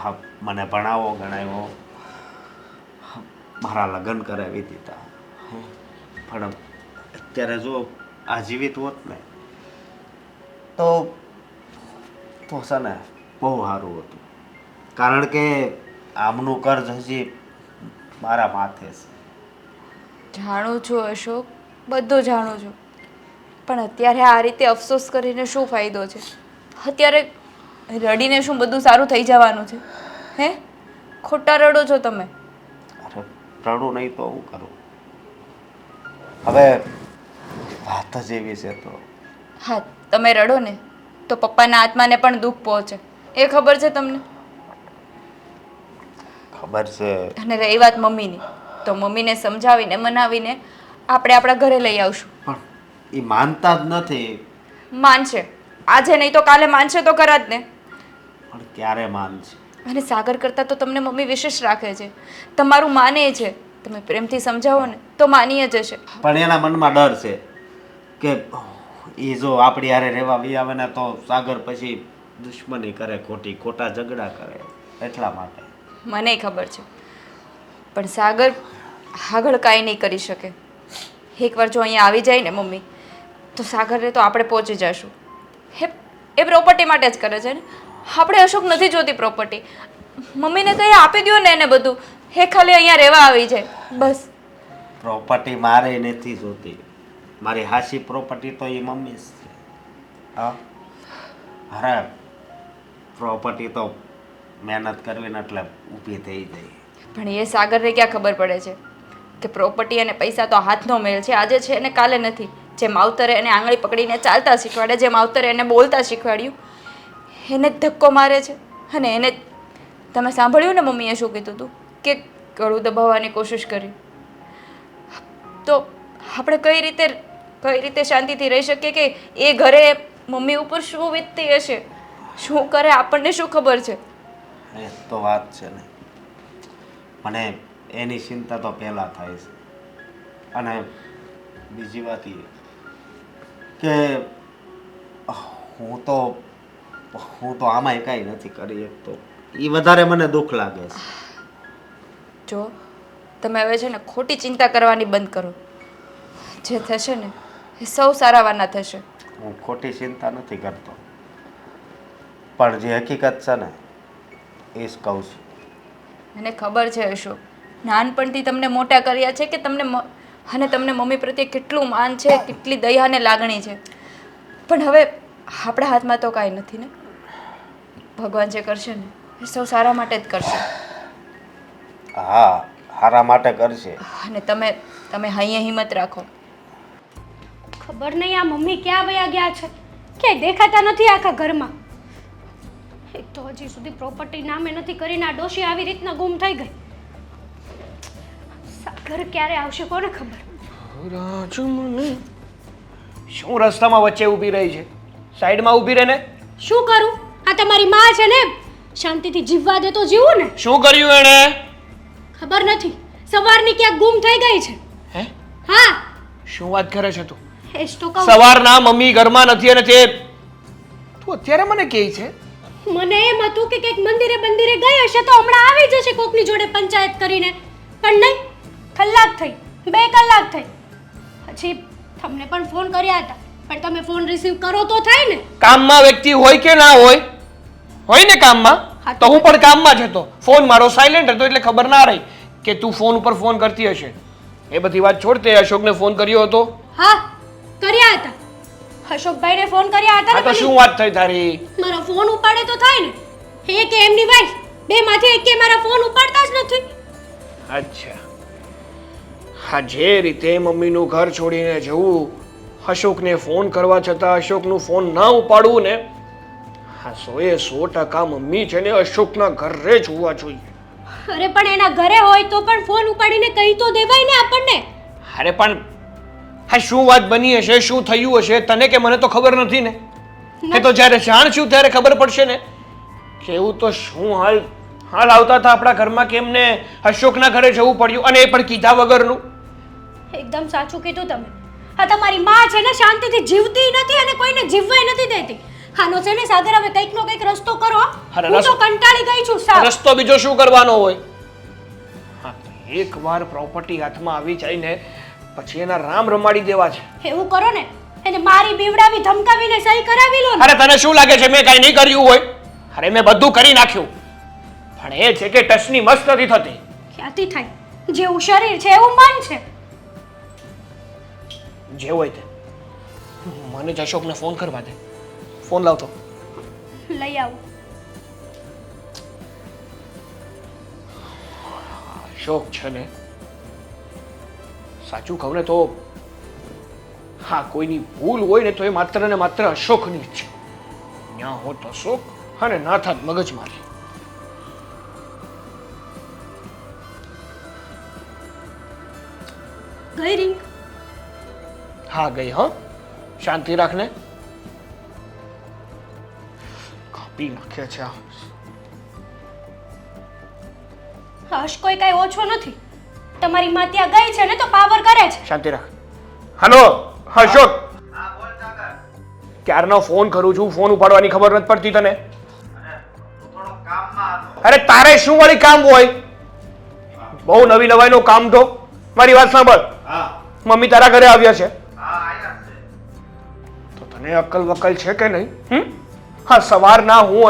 હા, મને ભણાવો ગણાવ્યો, મારા લગ્ન કરાવી દીધા. પણ અત્યારે જો આ જીવિત હોત ને તો છે ને બહુ સારું હતું, કારણ કે આમનું કર્જ હજી મારા માથે છે. જાણું છું અશોક, બધું જાણું છું, પણ અત્યારે આ રીતે અફસોસ કરીને શું ફાયદો છે? અત્યારે રડીને શું બધું સારું થઈ જવાનું છે? હે, ખોટા રડો છો તમે. અરે રડું નહીં તો હું કરું? હવે વાત જ એવી છે તો. હા, તમે રડો ને તો પપ્પાના આત્માને પણ દુઃખ પહોંચે, એ ખબર છે તમને? ખબર છે. અને રહી વાત મમ્મીની, તો મમ્મીને સમજાવીને મનાવીને આપણે આપણા ઘરે લઈ આવશું. પણ એ માનતા જ નથી. માનશે, આજે નહીં તો કાલે માનશે તો ખરા જ ને. પણ ક્યારે માનશે? અને સાગર કરતાં તો તમને મમ્મી વિશેષ રાખે છે, તમારું માને છે. તમે પ્રેમથી સમજાવો ને તો માની જ હશે. પણ એના મનમાં ડર છે કે એ જો આપણી હારે રહેવા બી આવે ને તો સાગર પછી દુશ્મની કરે, ખોટા ઝઘડા કરે, એટલા માટે. મને ખબર છે, પણ સાગર આગળ કાંઈ નહીં કરી શકે. એકવાર જો અહીંયા આવી જાય ને મમ્મી, તો સાગરને તો આપણે પહોંચી જઈશું. એ પ્રોપર્ટી માટે જ કરે છે ને, આપણે અશોક નથી જોતી પ્રોપર્ટી. મમ્મીને કંઈ આપી દો ને એને બધું, એ ખાલી અહીંયા રહેવા આવી જાય બસ. પ્રોપર્ટી મારે નથી જોતી, મારી હાસી પ્રોપર્ટી તો એ મમ્મી જ છે. હા, અરે પ્રોપર્ટી તો મહેનત કરવી ને એટલે ઊભી થઈ જાય. પણ એ સાગરને ક્યાં ખબર પડે છે કે પ્રોપર્ટી અને પૈસા તો હાથનો મેળ છે, આજે છે ને કાલે નથી. જે માવતરે એને આંગળી પકડીને ચાલતા શીખવાડે, જે માવતરે એને બોલતા શીખવાડ્યું, એને જ ધક્કો મારે છે. અને એને તમે સાંભળ્યું ને મમ્મીએ શું કીધું હતું કે ગળું દબાવવાની કોશિશ કરી, તો આપણે કઈ રીતે શાંતિથી રહી શકીએ કે એ ઘરે મમ્મી ઉપર શું વીતતી હશે, શું કરે, આપણને શું ખબર છે? એ તો વાત છે ને, મને એની ચિંતા તો પહેલાં થાય છે. અને બીજી વાત એ કે હું તો આમાંય કાંઈ નથી કરી શકતો, એ વધારે મને દુઃખ લાગે છે. જો તમે હવે છે ને ખોટી ચિંતા કરવાની બંધ કરો. જે થશે ને એ સૌ સારાવાના થશે. હું ખોટી ચિંતા નથી કરતો, પણ જે હકીકત છે ને એ જ કહું છું. મને ખબર છે અશોક, નાનપણથી તમને મોટા કર્યા છે કે તમને મમ્મી પ્રત્યે કેટલું માન છે, કેટલી દયા અને લાગણી છે, પણ હવે આપણા હાથમાં તો કાંઈ નથી ને. ભગવાન જે કરશે ને એ સૌ સારા માટે જ કરશે. હા, સારા માટે કરશે. અને તમે અહીંયા હિંમત રાખો. ખબર નહીં આ મમ્મી ક્યાં વયા ગયા છે, ક્યાંય દેખાતા નથી આખા ઘરમાં. એક તો હજી સુધી પ્રોપર્ટી નામે નથી કરીને આ ડોશી આવી રીતના ગુમ થઈ ગઈ. સાગર ક્યારે આવશે કોને ખબર. રાજુ મને શું રસ્તામાં વચ્ચે ઊભી રહી છે? સાઈડમાં ઊભી રહે ને. શું કરું? આ તમારી માં છે ને, શાંતિથી જીવવા દે તો જીવું ને. શું કર્યું એણે? ખબર નથી, સવારની ક્યાંક ગુમ થઈ ગઈ છે. હે? હા, શું વાત કરે છે તું? એ જ તો કહું. સવારના મમ્મી ઘરમાં નથી અને તે તું અત્યારે મને કહે છે? મને એમ હતું કે કંઈક મંદિરે બંદિરે ગઈ હશે તો હમણાં આવી જશે કોકની જોડે પંચાયત કરીને, પણ નહીં. કલાક થઈ, 2 કલાક થઈ. પછી તમને પણ ફોન કર્યા હતા, પણ તમે ફોન રિસીવ કરો તો થાય ને. કામમાં વ્યક્તિ હોય કે ના હોય? હોય ને કામમાં. હા, તો હું પણ કામમાં જ હતો. ફોન મારો સાયલેન્ટ હતો એટલે ખબર ના રહી કે તું ફોન ઉપર ફોન કરતી હશે. એ બધી વાત છોડ. તે અશોકને ફોન કર્યો હતો? હા, કર્યા હતા. અશોકભાઈને ફોન કર્યા હતા હા ને. તો શું વાત થઈ તારી? મારો ફોન ઉપાડે તો થાય ને. એ કે એમની વાઈફ, બેમાંથી એક કે મારા ફોન ઉપાડતા જ નથી. અચ્છા, હા, જે રીતે મમ્મીનું ઘર છોડીને જવું, અશોકને ફોન કરવા છતાં અશોકનું ફોન ના ઉપાડવું ને, હા 100% મમ્મી છે ને અશોકના ઘરે જ હોવા જોઈએ. અરે પણ એના ઘરે હોય તો પણ ફોન ઉપાડીને કહી તો દેવાય ને આપણને. અરે પણ હા શું વાત બની હશે, શું થયું હશે, તને કે મને તો ખબર નથી ને. એ તો જ્યારે જાણશું ત્યારે ખબર પડશે ને કે એવું તો શું હાલ આવતા હતા આપણા ઘરમાં કે એમને અશોકના ઘરે જવું પડ્યું, અને એ પણ કીધા વગરનું. એકદમ સાચું કીધું તમે. આ તમારી માં છે ને શાંતિથી જીવતી નથી અને કોઈને જીવવાય નથી દેતી. આનો છે ને સાગર હવે કંઈક નો કંઈક રસ્તો કરો. અરે હું તો કંટાળી ગઈ છું સાવ. રસ્તો બીજો શું કરવાનો હોય? હા, એકવાર પ્રોપર્ટી હાથમાં આવી જાય ને પછી એના રામ રમાડી દેવા છે. એવું કરો ને, એને મારી બીવડાવી ધમકાવીને સહી કરાવી લો ને. અરે તને શું લાગે છે મેં કઈ નહીં કર્યું હોય? અરે મેં બધું કરી નાખ્યું, પણ એ છે કે ટચની મસ્ત નથી થતી. ક્યાંથી થાય? જેવું શરીર છે એવું મન છે. જે હોય તે. મને જ અશોકને ફોન કરવા દે. ફોન લાવતો. લઈ આવો. અશોક છે ને, સાચું કહું ને તો હા કોઈની ભૂલ હોય ને તો એ માત્ર ને માત્ર અશોકની જ છે. ત્યાં હોત અશોક અને ના થાત મગજમારી. ગઈ રિંગ. હા ગઈ. હા, શાંતિ રાખને. કાપી નાખ્યા છે આ. હર્ષ કોઈ કઈ ઓછો નથી. તમારી માં ત્યાં ગઈ છે ને તો પાવર કરે છે. શાંતિ રાખ. હલો અશોક. ક્યારનો ફોન કરું છું, ફોન ઉપાડવાની ખબર નથી પડતી તને? અરે તારે શું વળી કામ હોય? બહુ નવી નવાઈનું કામ તો. મારી વાત સાંભળ. મમ્મી તારા ઘરે આવ્યા છે તો તને અક્કલ વક્કલ છે કે નહીં? હા, સવારના હું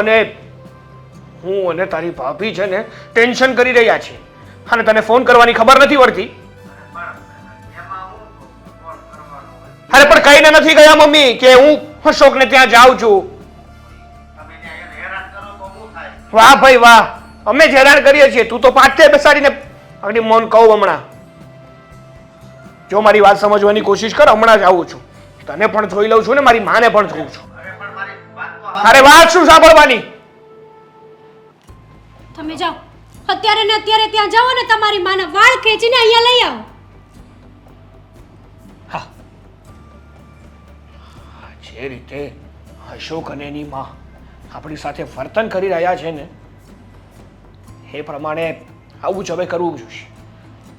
અને તારી ભાભી છે ને ટેન્શન કરી રહ્યા છે અને તને ફોન કરવાની ખબર નથી પડતી. અરે પણ કહીને નથી ગયા મમ્મી કે હું અશોકને ત્યાં જાઉં છું. વાહ ભાઈ વાહ, અમે જ હેરાન કરીએ છીએ, તું તો પાછે બેસાડીને આગળ મૌન કહું હમણાં. જો મારી વાત સમજવાની કોશિશ કર, હમણાં જ આવું છું. તને પણ જોઈ લઉં છું ને મારી માને પણ જોઉં છું. અરે વાત શું સાંભળવાની? તમે જાઓ અત્યારે ને અત્યારે ત્યાં જાઓ ને તમારી માના વાળ ખેંચીને અહીંયા લઈ આવો. હા, જે રીતે અશોક અને એની માં આપણી સાથે વર્તન કરી રહ્યા છે ને એ પ્રમાણે આવું જ હવે કરવું જોઈએ.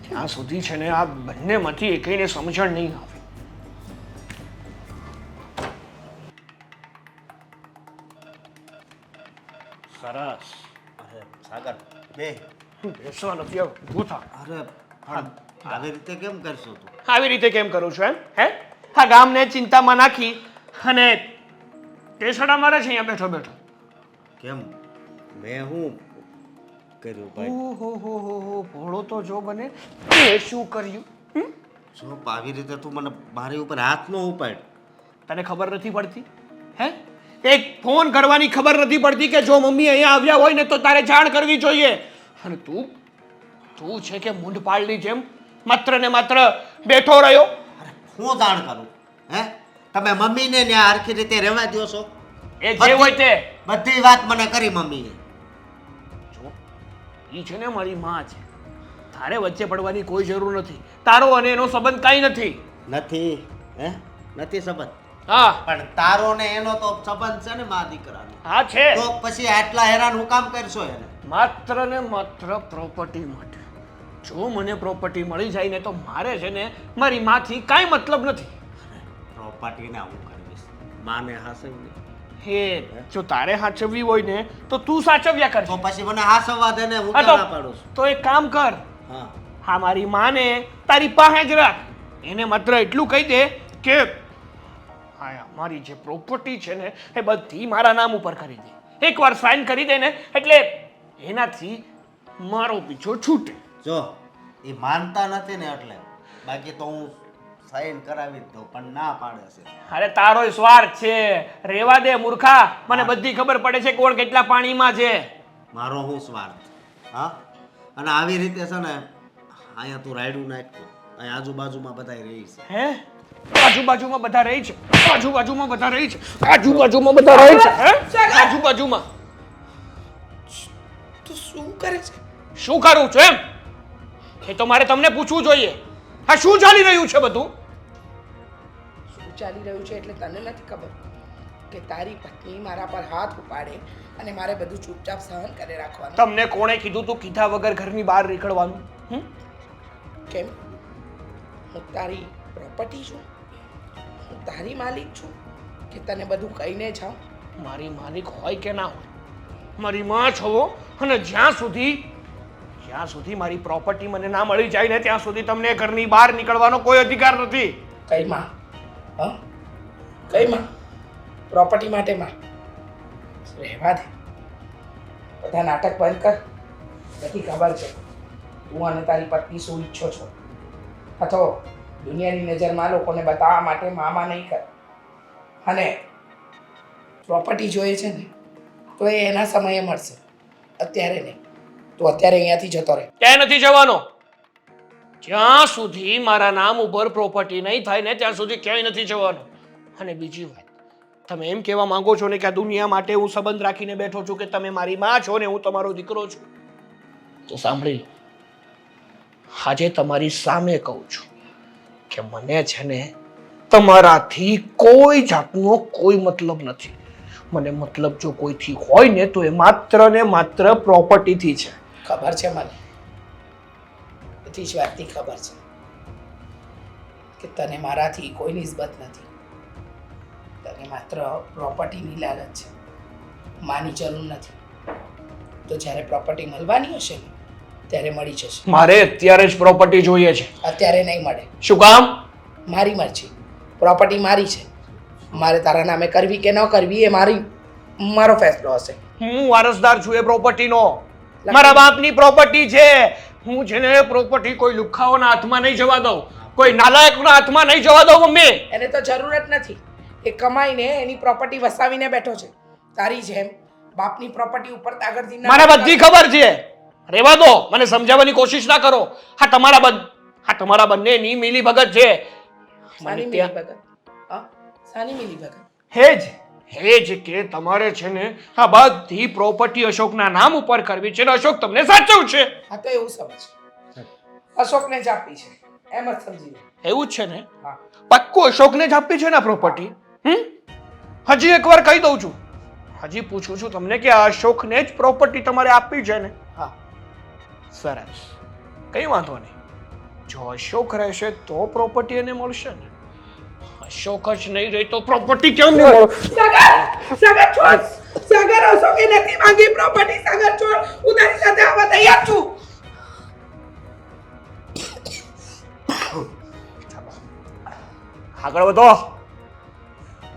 ત્યાં સુધી છે ને આ બંનેમાંથી એકેયને સમજણ નહીં આવે. સરસ. અરે સાગર બે બેસવા નથી, ઊભું થા. અરે પણ આવી રીતે કેમ કરશો તું? આવી રીતે કેમ કરું છું એમ? હે, આ ગામને ચિંતામાં નાખી અને ટેસડા મારે છે અહીંયા બેઠો બેઠો. કેમ મેં હું કર્યું ભાઈ? ઓહો, ભોળો તો જો બને. એ શું કર્યું? જો આવી રીતે તું મને મારી ઉપર હાથ ન ઉપાડ. તને ખબર નથી પડતી? હે, એક ફોન કરવાની ખબર નથી પડતી કે જો મમ્મી અહીંયા આવ્યા હોય ને તો તારે જાણ કરવી જોઈએ. અને તું છે કે મૂંઢ પાડની જેમ માત્ર ને માત્ર બેઠો રહ્યો. અરે હું જાણ કરું? હે, તમે મમ્મીને ત્યાં હરખી રીતે રહેવા દો છો? એ જે હોય તે બધી વાત મને કરી મમ્મીએ. જો એ છે ને મારી માં છે, તારે વચ્ચે પડવાની કોઈ જરૂર નથી. તારો અને એનો સંબંધ કાંઈ નથી. નથી નથી સંબંધ. હા પણ તારો ને એનો તો સંબંધ છે ને મા દીકરાનો. હા છે, તો પછી આટલા હેરાન હું કામ કરશો એને? માત્ર ને માત્ર પ્રોપર્ટી માટે. જો મને પ્રોપર્ટી મળી જાય ને તો મારે છે ને મારી માંથી કાંઈ મતલબ નથી. પ્રોપર્ટીને હું કરીશ, માને હાસવીને. હે જો તારે સાચવવી હોય ને તો તું સાચવ્યા કર. તો પછી મને હાસવવા દે ને, હું હા કેમ ના પાડું છું? તો એક કામ કર, હા હા મારી માને તારી પાસે જ રાખ. એને માત્ર એટલું કહી દે કે હા મારી જે પ્રોપર્ટી છે ને એ બધી મારા નામ ઉપર કરી દે. એકવાર સાઇન કરી દે ને એટલે એનાથી મારો પીછો છૂટે. જો એ માનતા નથી ને એટલે, બાકી તો હું સાઈન કરાવી જ દઉં, પણ ના પાડે છે. અરે તારો સ્વાર્થ છે, રેવા દે મૂર્ખા. મને બધી ખબર પડે છે કોણ કેટલા પાણીમાં છે. મારો હું સ્વાર્થ? હા, અને આવી રીતે છે ને અહીંયા તું રાયડું નાખતો, અહીંયા આજુબાજુમાં બધાય રહી છે. હે આજુબાજુમાં બધા રહી છે, આજુબાજુમાં બધા રહી છે, આજુબાજુમાં બધા રહી છે. હે આજુબાજુમાં તું શું કરે છે? શું કરું છું એમ એ તો મારે તમને પૂછવું જોઈએ. હા શું ચાલી રહ્યું છે બધું? શું ચાલી રહ્યું છે એટલે તને નથી ખબર કે તારી પત્ની મારા પર હાથ ઉપાડે અને મારે બધું ચૂપચાપ સહન કરી રાખવાનું? તમને કોણે કીધું તું કીધા વગર ઘરની બહાર નીકળવાનું? કેમ? હું તારી પ્રોપર્ટી છું? હું તારી માલિક છું કે તને બધું કહીને જાઉં? મારી માલિક હોય કે ના હોય, મારી માં છો. અને જ્યાં સુધી મારી પ્રોપર્ટી મને ના મળી જાય ને ત્યાં સુધી તમને ઘરની બહાર નીકળવાનો કોઈ અધિકાર નથી. કઈ માં? હા, કઈ માં? પ્રોપર્ટી માટે માં? રહેવા દે, બધા નાટક બંધ કર. બધી ખબર છે તું અને તારી પત્ની શું ઈચ્છો છો. હા તો દુનિયાની નજરમાં લોકોને બતાવવા માટે મામા નહીં કર. અને પ્રોપર્ટી જોઈએ છે ને તો એ એના સમયે મળશે, અત્યારે નહીં. તું અત્યારે અહીંયાથી જતો રહે. ક્યાંય નથી જવાનો. જ્યાં સુધી મારા નામ ઉપર પ્રોપર્ટી નહીં થાય ને ત્યાં સુધી ક્યાંય નથી જવાનું. અને બીજી વાત, તમે એમ કહેવા માંગો છો ને કે આ દુનિયા માટે હું સંબંધ રાખીને બેઠો છું કે તમે મારી માં છો ને હું તમારો દીકરો છું, તો સાંભળી લો. આજે તમારી સામે કહું છું કે મને છે ને તમારાથી કોઈ જાતનો કોઈ મતલબ નથી. મને મતલબ જો કોઈથી હોય ને તો એ માત્ર ને માત્ર પ્રોપર્ટીથી છે. ખબર છે મને, બધી જ વાતની ખબર છે કે તને મારાથી કોઈ નિસ્બત નથી. તને માત્ર પ્રોપર્ટીની લાલચ છે, માની જરૂર નથી. તો જ્યારે પ્રોપર્ટી મળવાની હશે ને ત્યારે મળી જશે. મારે અત્યારે જ પ્રોપર્ટી જોઈએ છે. અત્યારે નહીં મળે. શું કામ? મારી મરજી. પ્રોપર્ટી મારી છે, મારે તારા નામે કરવી કે ન કરવી એ મારો ફેસલો હશે. હું વારસદાર છું એ પ્રોપર્ટીનો. મારા બાપની પ્રોપર્ટી છે. હું છે ને પ્રોપર્ટી કોઈ લુખ્ખાઓના હાથમાં નહીં જવા દઉં, કોઈ નાલાયકના હાથમાં નહીં જવા દઉં. મમ્મી એને તો જરૂર જ નથી. એ કમાઈને એની પ્રોપર્ટી વસાવીને બેઠો છે. તારી જેમ બાપની પ્રોપર્ટી ઉપર તાગડથી મને બધી ખબર છે. રેવા દો, મને સમજાવવાની કોશિશ ના કરો. હા તમારા બંનેની મિલી ભગત છે. સાની મિલી ભગત? હા, સાની મિલી ભગત? હેજ કે તમારે છે ને આ બધી પ્રોપર્ટી અશોકના નામ ઉપર કરવી છે ને અશોક તમને સાચવશે. હા તો એવું સમજ, અશોકને જ આપી છે એમ જ સમજી લે. એવું જ છે ને? હા, પાક્કું અશોકને જ આપી છે ને પ્રોપર્ટી? હજી એકવાર કહી દઉં છું, હજી પૂછું છું તમને કે આ અશોકને જ પ્રોપર્ટી તમારે આપવી છે ને? હા. સરસ, કઈ વાંધો નહીં. જો અશોક રહેશે તો પ્રોપર્ટી એને મળશે ને. અશોક જ નહીં રહે તો પ્રોપર્ટી કેમ નહીં મળે? સાગર છોડ. સાગર, અશોકે નથી માંગી પ્રોપર્ટી. સાગર છોડ, હું તારી સાથે આવવા તૈયાર છું. આગળ વધો,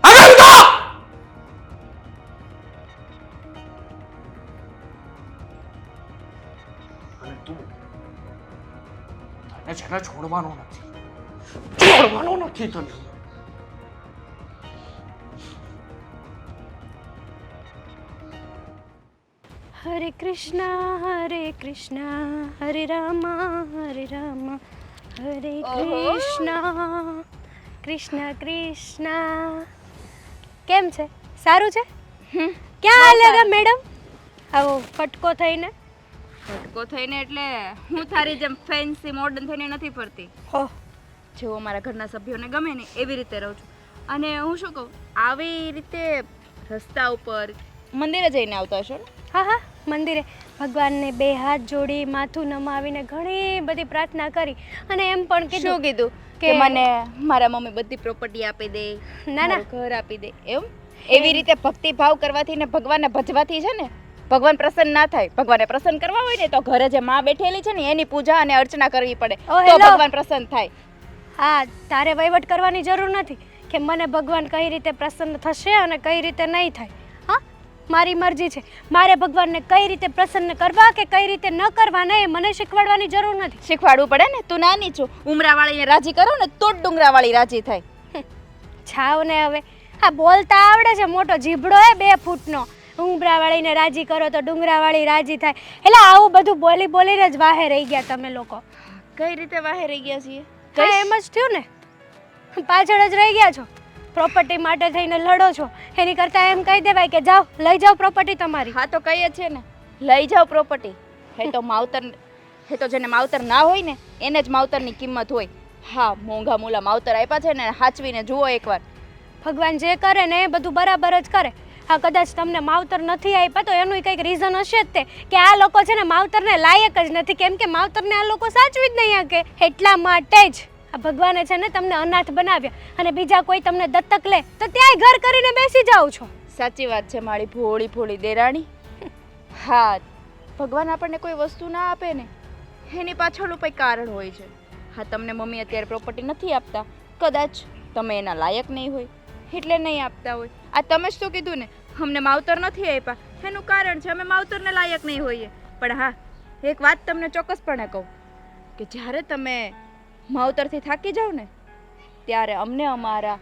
આગળ વધો. અને તું તને છે ને છોડવાનો નથી તને. હરે કૃષ્ણ હરે રામ હરે કૃષ્ણ કૃષ્ણ કૃષ્ણ. કેમ છે? સારું છે? ક્યાં હાલેગા મેડમ આવો ફટકો થઈને ભટકો થઈને એટલે હું તારી જેમ ફેન્સી મોડર્ન થઈને નથી ફરતી. હો જેવો મારા ઘરના સભ્યોને ગમે ને એવી રીતે રહું છું. અને હું શું કહું, આવી રીતે રસ્તા ઉપર મંદિરે જઈને આવતા હશો ને? હા હા મંદિરે ભગવાનને બે હાથ જોડી માથું નમાવીને ઘણી બધી પ્રાર્થના કરી અને એમ પણ શું કીધું કીધું કે મને મારા મમ્મી બધી પ્રોપર્ટી આપી દે, ના, ના. મારું ઘર આપી દે, એમ એવી રીતે ભક્તિ ભાવ કરવાથી ને ભગવાનને ભજવાથી છે ને ભગવાન પ્રસન્ન ના થાય. ભગવાનને પ્રસન્ન કરવા હોય ને તો ઘરે જે માં બેઠેલી છે ને એની પૂજા અને અર્ચના કરવી પડે ઓ, તો hello. ભગવાન પ્રસન્ન થાય. હા તારે વહીવટ કરવાની જરૂર નથી કે મને ભગવાન કઈ રીતે પ્રસન્ન થશે અને કઈ રીતે નહીં થાય. હા મારી મરજી છે. મારે ભગવાનને કઈ રીતે પ્રસન્ન કરવા કે કઈ રીતે ન કરવા ને એ મને શીખવાડવાની જરૂર નથી. શીખવાડવું પડે ને. તું નાની છો, ઉમરાવાળીને રાજી કરો ને તો જ ડુંગરાવાળી રાજી થાય. છાવ ને હવે હા બોલતા આવડે છે, મોટો જીભડો હે 2 ફૂટનો. ઉંબરાવાળીને રાજી કરો તો ડુંગરાવાળી રાજી થાય. એટલે આવું બધું બોલી બોલીને જ વાહે રહી ગયા તમે લોકો. કઈ રીતે વાહે રહી ગયા છીએ? હા એમ જ થયું ને, પાછળ જ રહી ગયા છો. પ્રોપર્ટી માટે થઈને લડો છો, એની કરતાં એમ કહી દેવાય કે જાઓ લઈ જાઓ પ્રોપર્ટી તમારી. હા તો કહીએ છે ને, લઈ જાઓ પ્રોપર્ટી. હે તો માવતર, હે તો જેને માવતર ના હોય ને એને જ માવતરની કિંમત હોય. હા મોંઘા મૂલા માવતર આપ્યા છે ને, હાચવીને જુઓ એકવાર. ભગવાન જે કરે ને એ બધું બરાબર જ કરે. હા કદાચ તમને માવતર નથી આપ્યા તો એનું કંઈક રીઝન હશે જ તે કે આ લોકો છે ને માવતરને લાયક જ નથી, કેમ કે માવતરને આ લોકો સાચવી જ નહીં શકે. એટલા માટે જ આ ભગવાને છે ને તમને અનાથ બનાવ્યા અને બીજા કોઈ તમને દત્તક લે તો ત્યાંય ઘર કરીને બેસી જાઓ છો. સાચી વાત છે મારી ભોળી ભોળી દેરાણી. હા ભગવાન આપણને કોઈ વસ્તુ ના આપે ને એની પાછળનું કંઈ કારણ હોય છે. હા તમને મમ્મી અત્યારે પ્રોપર્ટી નથી આપતા, કદાચ તમે એના લાયક નહીં હોય એટલે નહીં આપતા હોય. આ તમે જ તો કીધું ને અમને માવતર નથી આપ્યા, એનું કારણ છે અમે માવતરને લાયક નહીં હોઈએ. પણ હા એક વાત તમને ચોક્કસપણે કહું કે જ્યારે તમે માવતરથી થાકી જાઓ ને ત્યારે અમને અમારા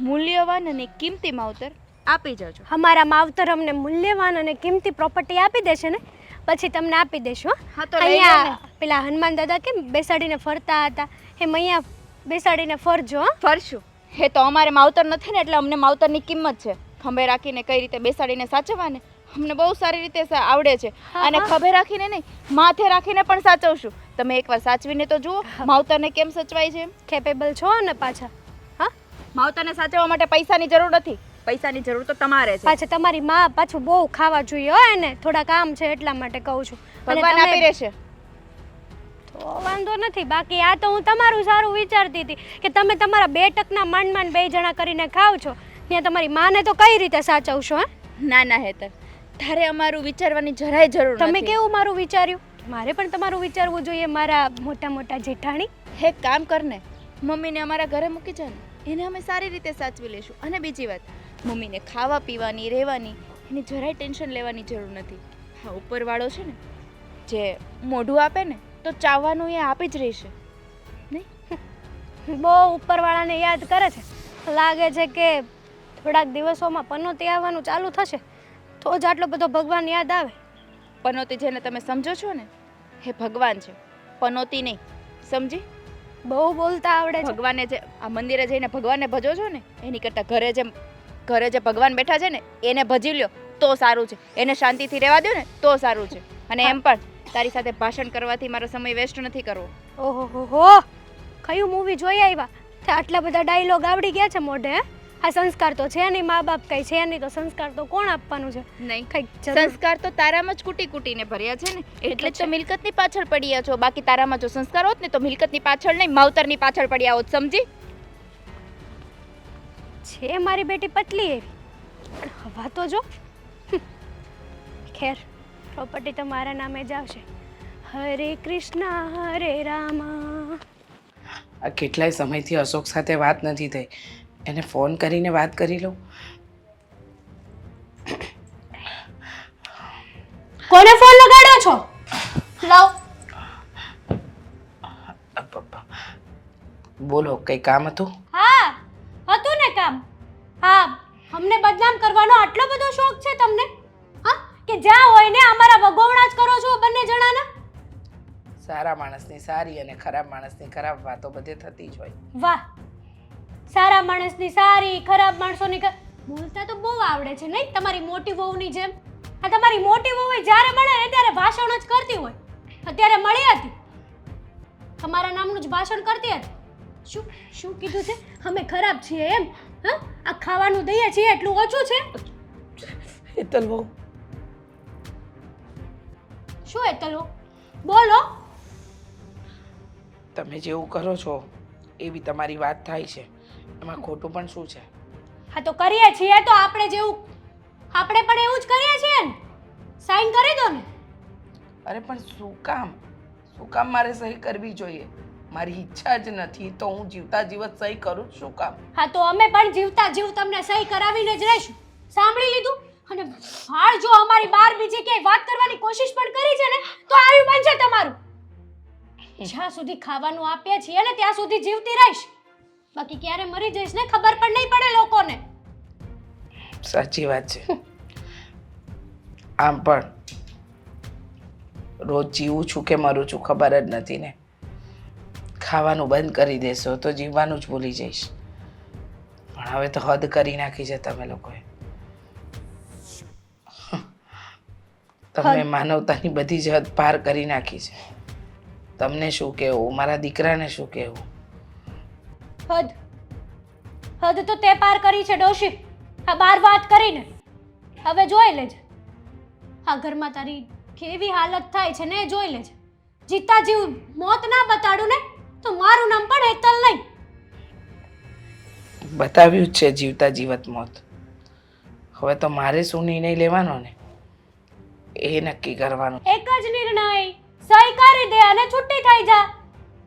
મૂલ્યવાન અને કિંમતી માવતર આપી જજો. અમારા માવતર અમને મૂલ્યવાન અને કિંમતી પ્રોપર્ટી આપી દેશે ને પછી તમને આપી દેશું. હા તો લઈ જાઓ ને. અહીંયા પેલા હનુમાન દાદા કેમ બેસાડીને ફરતા હતા એમ અહીંયા બેસાડીને ફરજો. હં? ફરશું. હે તો અમારે માવતર નથી ને એટલે અમને માવતરની કિંમત છે. ખંભે રાખીને કઈ રીતે બેસાડીને સાચવવા ને અમને બહુ સારી રીતે આવડે છે. અને ખભે રાખીને નહીં, માથે રાખીને પણ સાચવશું. તમે એકવાર સાચવીને તો જુઓ માવતરને કેમ સચવાય છે. કેપેબલ છો ને પાછા. હા માવતરને સાચવવા માટે પૈસાની જરૂર નથી, પૈસાની જરૂર તો તમારે છે. પાછા તમારી માં પાછું બહુ ખાવા જોઈએ હો એને, થોડા કામ છે એટલા માટે કહું છું. અને ભગવાન તમે- આપી રહેશે. તો વાંધો નથી. બાકી આ તો હું તમારું સારું વિચારતી હતી કે તમે તમારા 2 ટકના માંડ 2 જણા કરીને ખાવ છો, ત્યાં તમારી માને તો કઈ રીતે સાચવશો? હે ના ના હેતર, તારે અમારું વિચારવાની જરાય જરૂર તમે નથી. કેવું મારું વિચાર્યું? મારે પણ તમારું વિચારવું જોઈએ મારા મોટા મોટા જેઠાણી. એક કામ કરને, મમ્મીને અમારા ઘરે મૂકી જા ને, એને અમે સારી રીતે સાચવી લેશું. અને બીજી વાત, મમ્મીને ખાવા પીવાની રહેવાની એની જરાય ટેન્શન લેવાની જરૂર નથી. હા ઉપરવાળો છે ને જે મોઢું આપે ને તો ચાવવાનું એ આપી જ રહેશે નહીં. બહુ ઉપરવાળાને યાદ કરે છે. લાગે છે કે થોડાક દિવસોમાં પનોતી આવવાનું ચાલુ થશે તો જ આટલો બધો ભગવાન યાદ આવે. પનોતી જેને તમે સમજો છો ને એ ભગવાન છે, પનોતી નહીં. સમજી? બહુ બોલતા આવડે છે. ભગવાનને જે આ મંદિરે જઈને ભગવાનને ભજો છો ને એની કરતાં ઘરે જે ભગવાન બેઠા છે ને એને ભજી લ્યો તો સારું છે. એને શાંતિથી રહેવા દો ને તો સારું છે. અને એમ પણ તારી સાથે ભાષણ કરવાથી મારો સમય વેસ્ટ નથી કરવો. ઓહો હો, કયું મૂવી જોઈ આવ્યા તે આટલા બધા ડાયલોગ આવડી ગયા છે મોઢે? હે? આ સંસ્કાર તો છે નહીં, મા બાપ કઈ છે નહીં તો સંસ્કાર તો કોણ આપવાનું છે? નહીં, કંઈક જરૂર- સંસ્કાર તો તારામાં જ કૂટી કૂટીને ભર્યા છે ને એટલે જ તો મિલકતની પાછળ પડ્યા છો. બાકી તારામાં જો સંસ્કાર હોત ને તો મિલકતની પાછળ નહીં માવતરની પાછળ પડ્યા હોત. સમજી? છે મારી બેટી પતલી એવી પણ હવા તો જો. ખેર પ્રોપર્ટી તો મારા નામે જ આવશે. હરે કૃષ્ણ હરે રામ. આ કેટલાય સમયથી અશોક સાથે વાત નથી થઈ, એને ફોન કરીને વાત કરી લઉં. કોને ફોન લગાડ્યો છો? લાવ. બોલો, કંઈ કામ હતું? હા હતું ને કામ. હા અમને બદનામ કરવાનો આટલો બધો શોખ છે તમને? હા કે જ્યાં હોય ને અમારા વગોવડા જ કરો છો બંને જણાના. સારા માણસની સારી અને ખરાબ માણસની ખરાબ વાતો બધે થતી જ હોય. વાહ, સારા માણસની સારી, ખરાબ માણસોની બોલતા તો બહુ આવડે છે નહીં તમારી મોટી વહુની જેમ. આ તમારી મોટી વહુ જ્યારે મળે ને ત્યારે ભાષણ જ કરતી હોય. અત્યારે મળી હતી તમારા નામનું જ ભાષણ કરતી હતી. શું શું કીધું છે? અમે ખરાબ છીએ એમ? હા, આ ખાવાનું દઈએ છીએ એટલું ઓછું છે? હેતલ બહુ શું હેતલ બોલો. તમે જેવું કરો છો એવી તમારી વાત થાય છે, એમાં ખોટું પણ શું છે? હા તો કરીએ છીએ તો આપણે પણ એવું જ કરીએ છીએ ને. સાઈન કરી દો ને. અરે પણ શું કામ મારે સહી કરવી જોઈએ? મારી ઈચ્છા જ નથી તો હું જીવતા જીવત સહી કરું જ શું કામ? હા તો અમે પણ જીવતા જીવ તમને સહી કરાવીને જ રહીશું. સાંભળી લીધું? અને હાલ જો અમારી બહાર બીજી ક્યાંય વાત કરવાની કોશિશ પણ કરી છે ને તો આવ્યું બનશે તમારું. જ્યાં સુધી ખાવાનું આપીએ છીએ ને ત્યાં સુધી જીવતી રહીશ. બાકી ક્યારે મરી જઈશ ને ખબર પણ નહીં પડે લોકોને. સાચી વાત છે. આમ પણ રોજ જીવું છું કે મરું છું ખબર જ નથી ને. ખાવાનું બંધ કરી દેશો તો જીવવાનું જ ભૂલી જઈશ. પણ હવે તો હદ કરી નાખી છે તમે લોકોએ. તમે માનવતાની બધી જ હદ પાર કરી નાખી છે. તમને શું કહેવું, મારા દીકરાને શું કહેવું? હદ તો તે પાર કરી છે ડોશી. આ બાર વાત કરીને હવે જોઈ લેજે આ ઘરમાં તારી કેવી હાલત થાય છે ને એ જોઈ લેજે. જીતા જીવ મોત ના બતાડું ને તો મારું નામ પણ હેતલ નહીં. બતાવ્યું જ છે જીવતા જીવત મોત. હવે તો મારે શું નિર્ણય લેવાનો ને એ નક્કી કરવાનું. એક જ નિર્ણય, સહી કરી દે અને છૂટી થઈ જા.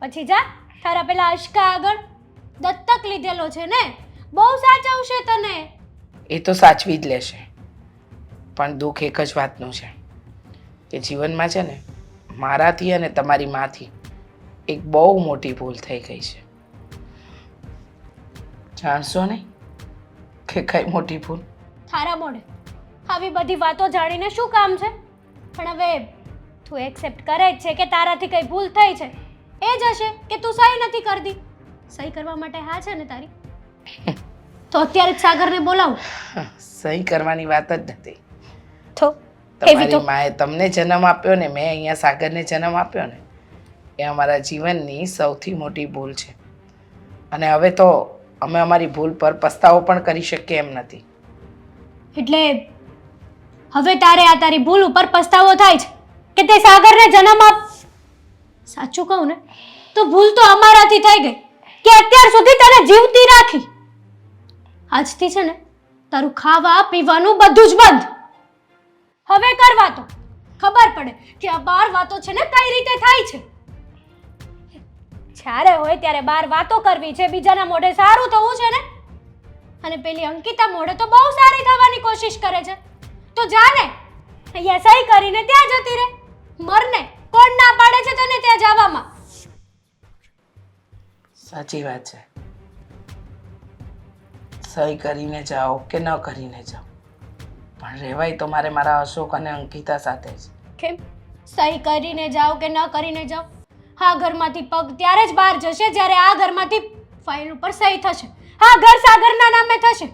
પછી જા તારા પેલા અશકા આગળ. દત્તક લીધેલો છે ને, બહુ સાચવશે તને. એ તો સાચવી જ લેશે, પણ દુઃખ એક જ વાતનું છે કે જીવનમાં છે ને મારાથી અને તમારી માથી એક બહુ મોટી ભૂલ થઈ ગઈ છે. જાણશો નહીં કે કઈ મોટી ભૂલ? તારા મોઢે આવી બધી વાતો જાણીને શું કામ છે? પણ હવે તું એક્સેપ્ટ કરે જ છે કે તારાથી કઈ ભૂલ થઈ છે. એ જ હશે કે તું સહી નથી કરતી. સહી કરવા માટે હા છે ને તારી? તો અત્યારે જ સાગરને બોલાવું. સહી કરવાની વાત જ નથી. તો તમારી માએ તમને જન્મ આપ્યો ને મેં અહીંયા સાગરને જન્મ આપ્યો ને એ અમારા જીવનની સૌથી મોટી ભૂલ છે. અને હવે તો અમે અમારી ભૂલ પર પસ્તાવો પણ કરી શકીએ એમ નથી. એટલે હવે તારે આ તારી ભૂલ ઉપર પસ્તાવો થાય છે કે તે સાગરને જન્મ આપ. સાચું કહું ને તો ભૂલ તો અમારાથી થઈ ગઈ કે અત્યાર સુધી તને જીવતી રાખી. આજથી છે ને તારું ખાવા પીવાનું બધું જ બંધ. હવે કરવા તો ખબર પડે કે આ બાર વાતો છે ને કઈ રીતે થાય છે. જ્યારે હોય ત્યારે બાર વાતો કરવી છે, બીજાના મોઢે સારું થવું છે ને. અને પેલી અંકિતા મોઢે તો બહુ સારી થવાની કોશિશ કરે છે. તો જા ને અહીંયા સહી કરીને ત્યાં જતી રહે. મરને કોણ ના પાડે છે તને ત્યાં જવામાં? સાચી વાત છે. સહી કરીને જાઓ કે ન કરીને જાઓ પણ રહેવાય તો મારે મારા અશોક અને અંકિતા સાથે જ. કેમ? સહી કરીને જાઓ કે ન કરીને જાઓ, હા ઘરમાંથી પગ ત્યારે જ બહાર જશે જ્યારે આ ઘરમાંથી ફાઇલ ઉપર સહી થશે. હા ઘર સાગરના નામે થશે.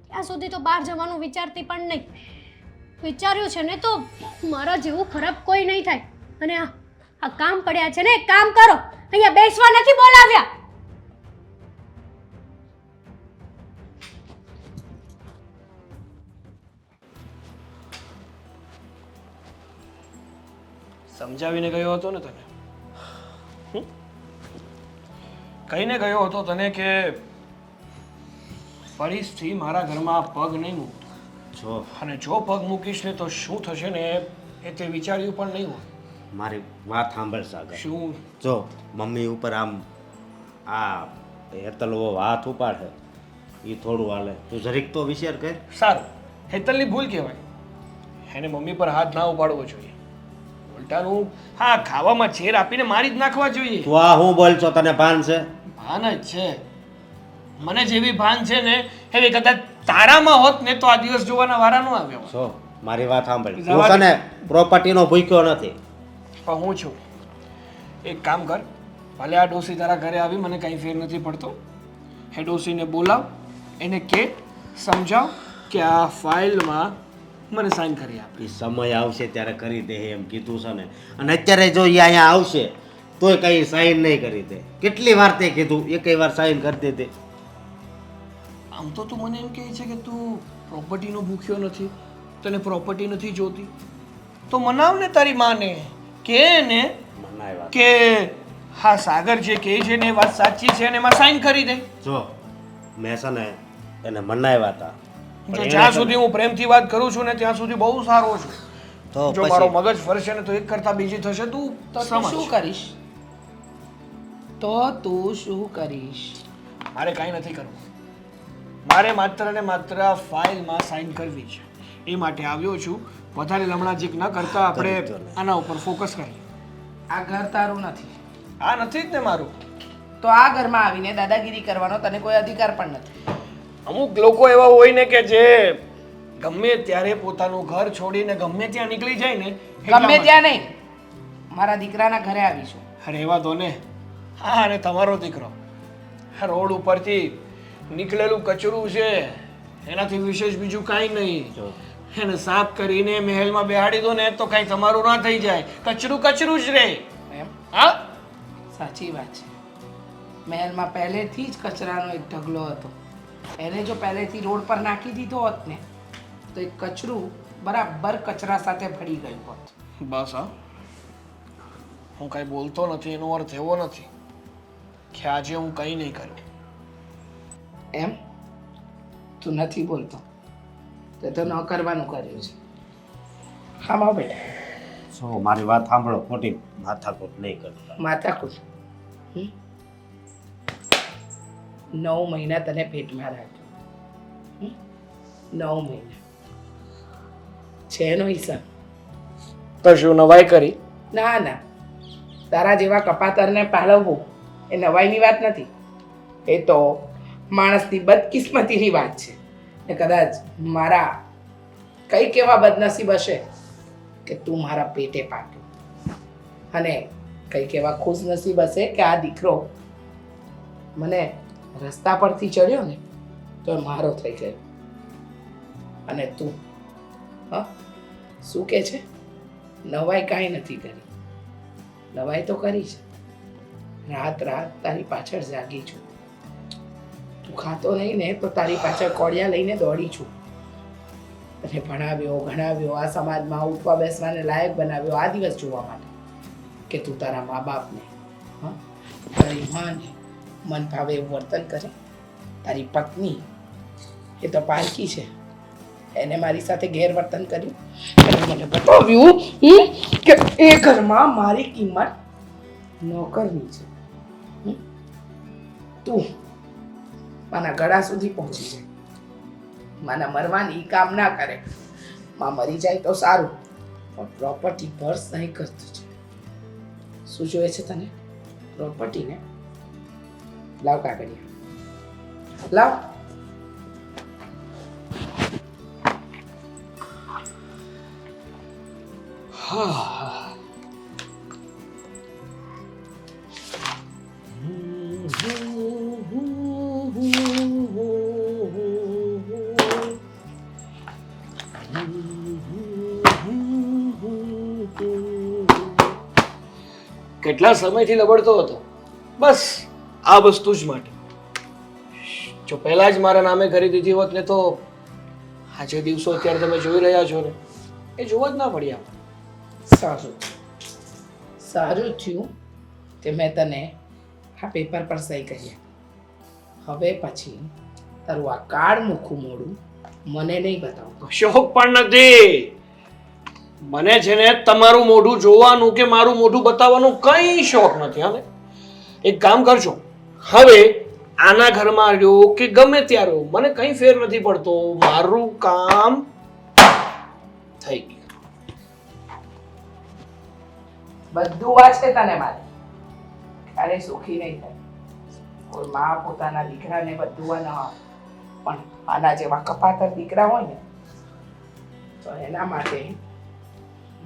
ત્યાં સુધી તો બહાર જવાનું વિચારતી પણ નહીં. વિચાર્યું છે ને તો મારા જેવું ખરાબ કોઈ નહીં થાય. અને આ કામ પડ્યા છે ને એક કામ કરો, અહીંયા બેસવા નથી બોલાવ્યા. સમજાવીને ગયો હતો ને તને, કહીને ગયો હતો તને કે ફરીથી મારા ઘરમાં પગ નહીં મૂકતો. જો અને જો પગ મૂકીશ ને તો શું થશે ને એ તે વિચાર્યું પણ નહીં હોય. મારી વાત સાંભળ સાગર. શું? જો મમ્મી ઉપર આમ આ હેતલવો હાથ ઉપાડે એ થોડું હાલે. તું જરીક તો વિચાર કર. સારું, હેતલની ભૂલ કહેવાય. એને મમ્મી પર હાથ ના ઉપાડવો જોઈએ. ઉલટાનું હા ખાવામાં ઝેર આપીને મારી જ નાખવા જોઈએ. તું આ હું બોલ છો? તને ભાન છે? ભાન જ છે. મને જેવી ભાન છે ને એવી કદાચ તારામાં હોત ને તો આ દિવસ જોવાના વારા ન આવ્યો. જો મારી વાત સાંભળ. હું તને પ્રોપર્ટીનો ભૂખ્યો નથી. પણ હું છું. એક કામ કર, ભલે આ ડોસી તારા ઘરે આવી મને કંઈ ફેર નથી પડતો. એ ડોસીને બોલાવ, એને કે સમજાવ કે આ ફાઇલમાં મને સાઇન કરી આપે. એ સમય આવશે ત્યારે કરી દે એમ કીધું છે ને. અને અત્યારે જો એ અહીંયા આવશે તોય કઈ સાઈન નહીં કરી દે. કેટલી વાર તે કીધું એકઈ વાર સાઈન કરી દે તે. આમ તો તું મને એમ કહે છે કે તું પ્રોપર્ટીનો ભૂખ્યો નથી, તને પ્રોપર્ટી નથી જોતી, તો મનાવ ને તારી માને, કે ને મનાવ્યા. કે હા સાગર જે કહે છે ને એ વાત સાચી છે અને એમાં સાઇન કરી દે. જો મેં છે ને એને મનાવ્યા હતા. જો જ્યાં સુધી હું પ્રેમથી વાત કરું છું ને ત્યાં સુધી બહુ સારો છું. તો જો મારો પછી મગજ ફરશે ને તો એક કરતા બીજી થશે. તું તો તું શું સમજ. કરીશ? તો તું શું કરીશ? મારે કાંઈ નથી કરવું. મારે માત્ર ને માત્ર આ ફાઇલમાં સાઇન કરવી છે. એ માટે આવ્યો છું. વધારે લમણાજીક ન કરતા આપણે આના ઉપર ફોકસ કરીએ. આ ઘર તારું નથી. આ નથી જ ને મારું. તો આ ઘરમાં આવીને દાદાગીરી કરવાનો તને કોઈ અધિકાર પણ નથી. અમુક લોકો એવા હોય ને કે જે ગમે ત્યારે પોતાનું ઘર છોડીને ગમે ત્યાં નીકળી જાય ને એટલા ગમે માટે. ત્યાં નહીં, મારા દીકરાના ઘરે આવીશું. અરે એવા તો ને. હા અને તમારો દીકરો આ રોડ ઉપરથી નીકળેલું કચરું છે, એનાથી વિશેષ બીજું કાંઈ નહીં. જો એને સાફ કરીને મહેલમાં બેહાડી દો ને તો કાંઈ તમારું ના થઈ જાય. કચરું કચરું જ રહે. એમ હા સાચી વાત છે. મહેલમાં પહેલેથી જ કચરાનો એક ઢગલો હતો. એને જો પહેલેથી રોડ પર નાખી દીધો હોત ને તો એ કચરું બરાબર કચરા સાથે ભળી ગયું હોત. બસ હા, હું કાંઈ બોલતો નથી એનો અર્થ એવો નથી કે આજે હું કંઈ નહીં કર્યું. એમ તું નથી બોલતો તે તો ન કરવાનું કર્યું છે. હા માં બેટા, સો મારી વાત સાંભળો, ખોટી માથાકૂટ નહીં કરતા. માથાકૂટ. 9 મહિના તને પેટમાં રાખ્યો. 9 મહિના છે એનો હિસાબ? તો શું નવાઈ કરી? ના ના, તારા જેવા કપાતરને પાલવવું એ નવાઈની વાત નથી. એ તો માણસની બદકિસ્મતીની વાત છે. ને કદાચ મારા કંઈક એવા બદનસીબ હશે કે તું મારા પેટે પાક્યો, અને કંઈક એવા ખુશનસીબ હશે કે આ દીકરો મને રસ્તા પરથી ચડ્યો ને તો એ મારો થઈ ગયો. અને તું હા શું કહે છે? નવાઈ કાંઈ નથી કરી. નવાઈ તો કરી છે. રાત રાત તારી પાછળ જાગી છું. તું ખાતો નહીં ને તો તારી પાછળ કોડિયા લઈને દોડી છું. તને ભણાવ્યો, ગણાવ્યો, આ સમાજમાં ઉઠવા બેસવાને લાયક બનાવ્યો આ દિવસ જોવા માટે કે તું તારા મા બાપને, હા તારી માને મન ભાવે એવું વર્તન કરે. તારી પત્ની એ તો પારકી છે, એને મારી સાથે ગેરવર્તન કર્યું અને મને બતાવ્યું કે એ ઘરમાં મારી કિંમત નોકરની છે. તું માના ગળા સુધી પહોંચી જાય, માના મરવાની કામ ના કરે. માં મરી જાય તો સારું, પણ પ્રોપર્ટી ભર્સ નહીં કરતું છે. શું જોઈએ છે તને? પ્રોપર્ટી ને? લાવ કાગળિયા લાવ. કેટલા સમયથી લબડતો હતો બસ આ વસ્તુ જ માટે. જો પહેલા જ મારા નામે કરી દીધી હોત ને તો આ જે દિવસો અત્યારે તમે જોઈ રહ્યા છો ને એ જોવા જ ના પડ્યા. સારું સારું થયું કે મેં તને આ પેપર પર સહી કરી. હવે પછી તારું આ કાળ મુખું મોડું મને નહીં બતાવતો. શોખ પણ નથી મને છે ને તમારું મોઢું જોવાનું કે મારું મોઢું બતાવવાનું કઈ શોખ નથી. હવે એક કામ કરજો, હવે આના ઘરમાં રહ્યો કે ગમે ત્યાં રહ્યો મને કઈ ફેર નથી પડતો. મારું કામ થઈ ગયું. બધું વાંચે તને મારે ક્યારે સુખી નહીં થાય. કોઈ માં પોતાના દીકરાને બધું ન આપે, પણ આના જેવા કપાતર દીકરા હોય ને તો એના માટે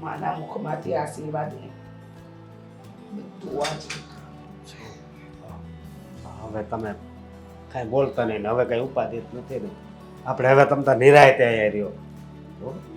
માના મુખમાંથી આશીર્વાદ નહીં. બધું વાંચે. હવે તમે કાંઈ બોલતા નહીં ને હવે કાંઈ ઉપાધિ જ નથી ને. આપણે હવે તમતા નિરાયતે અહીંયા રહ્યો. બરોબર?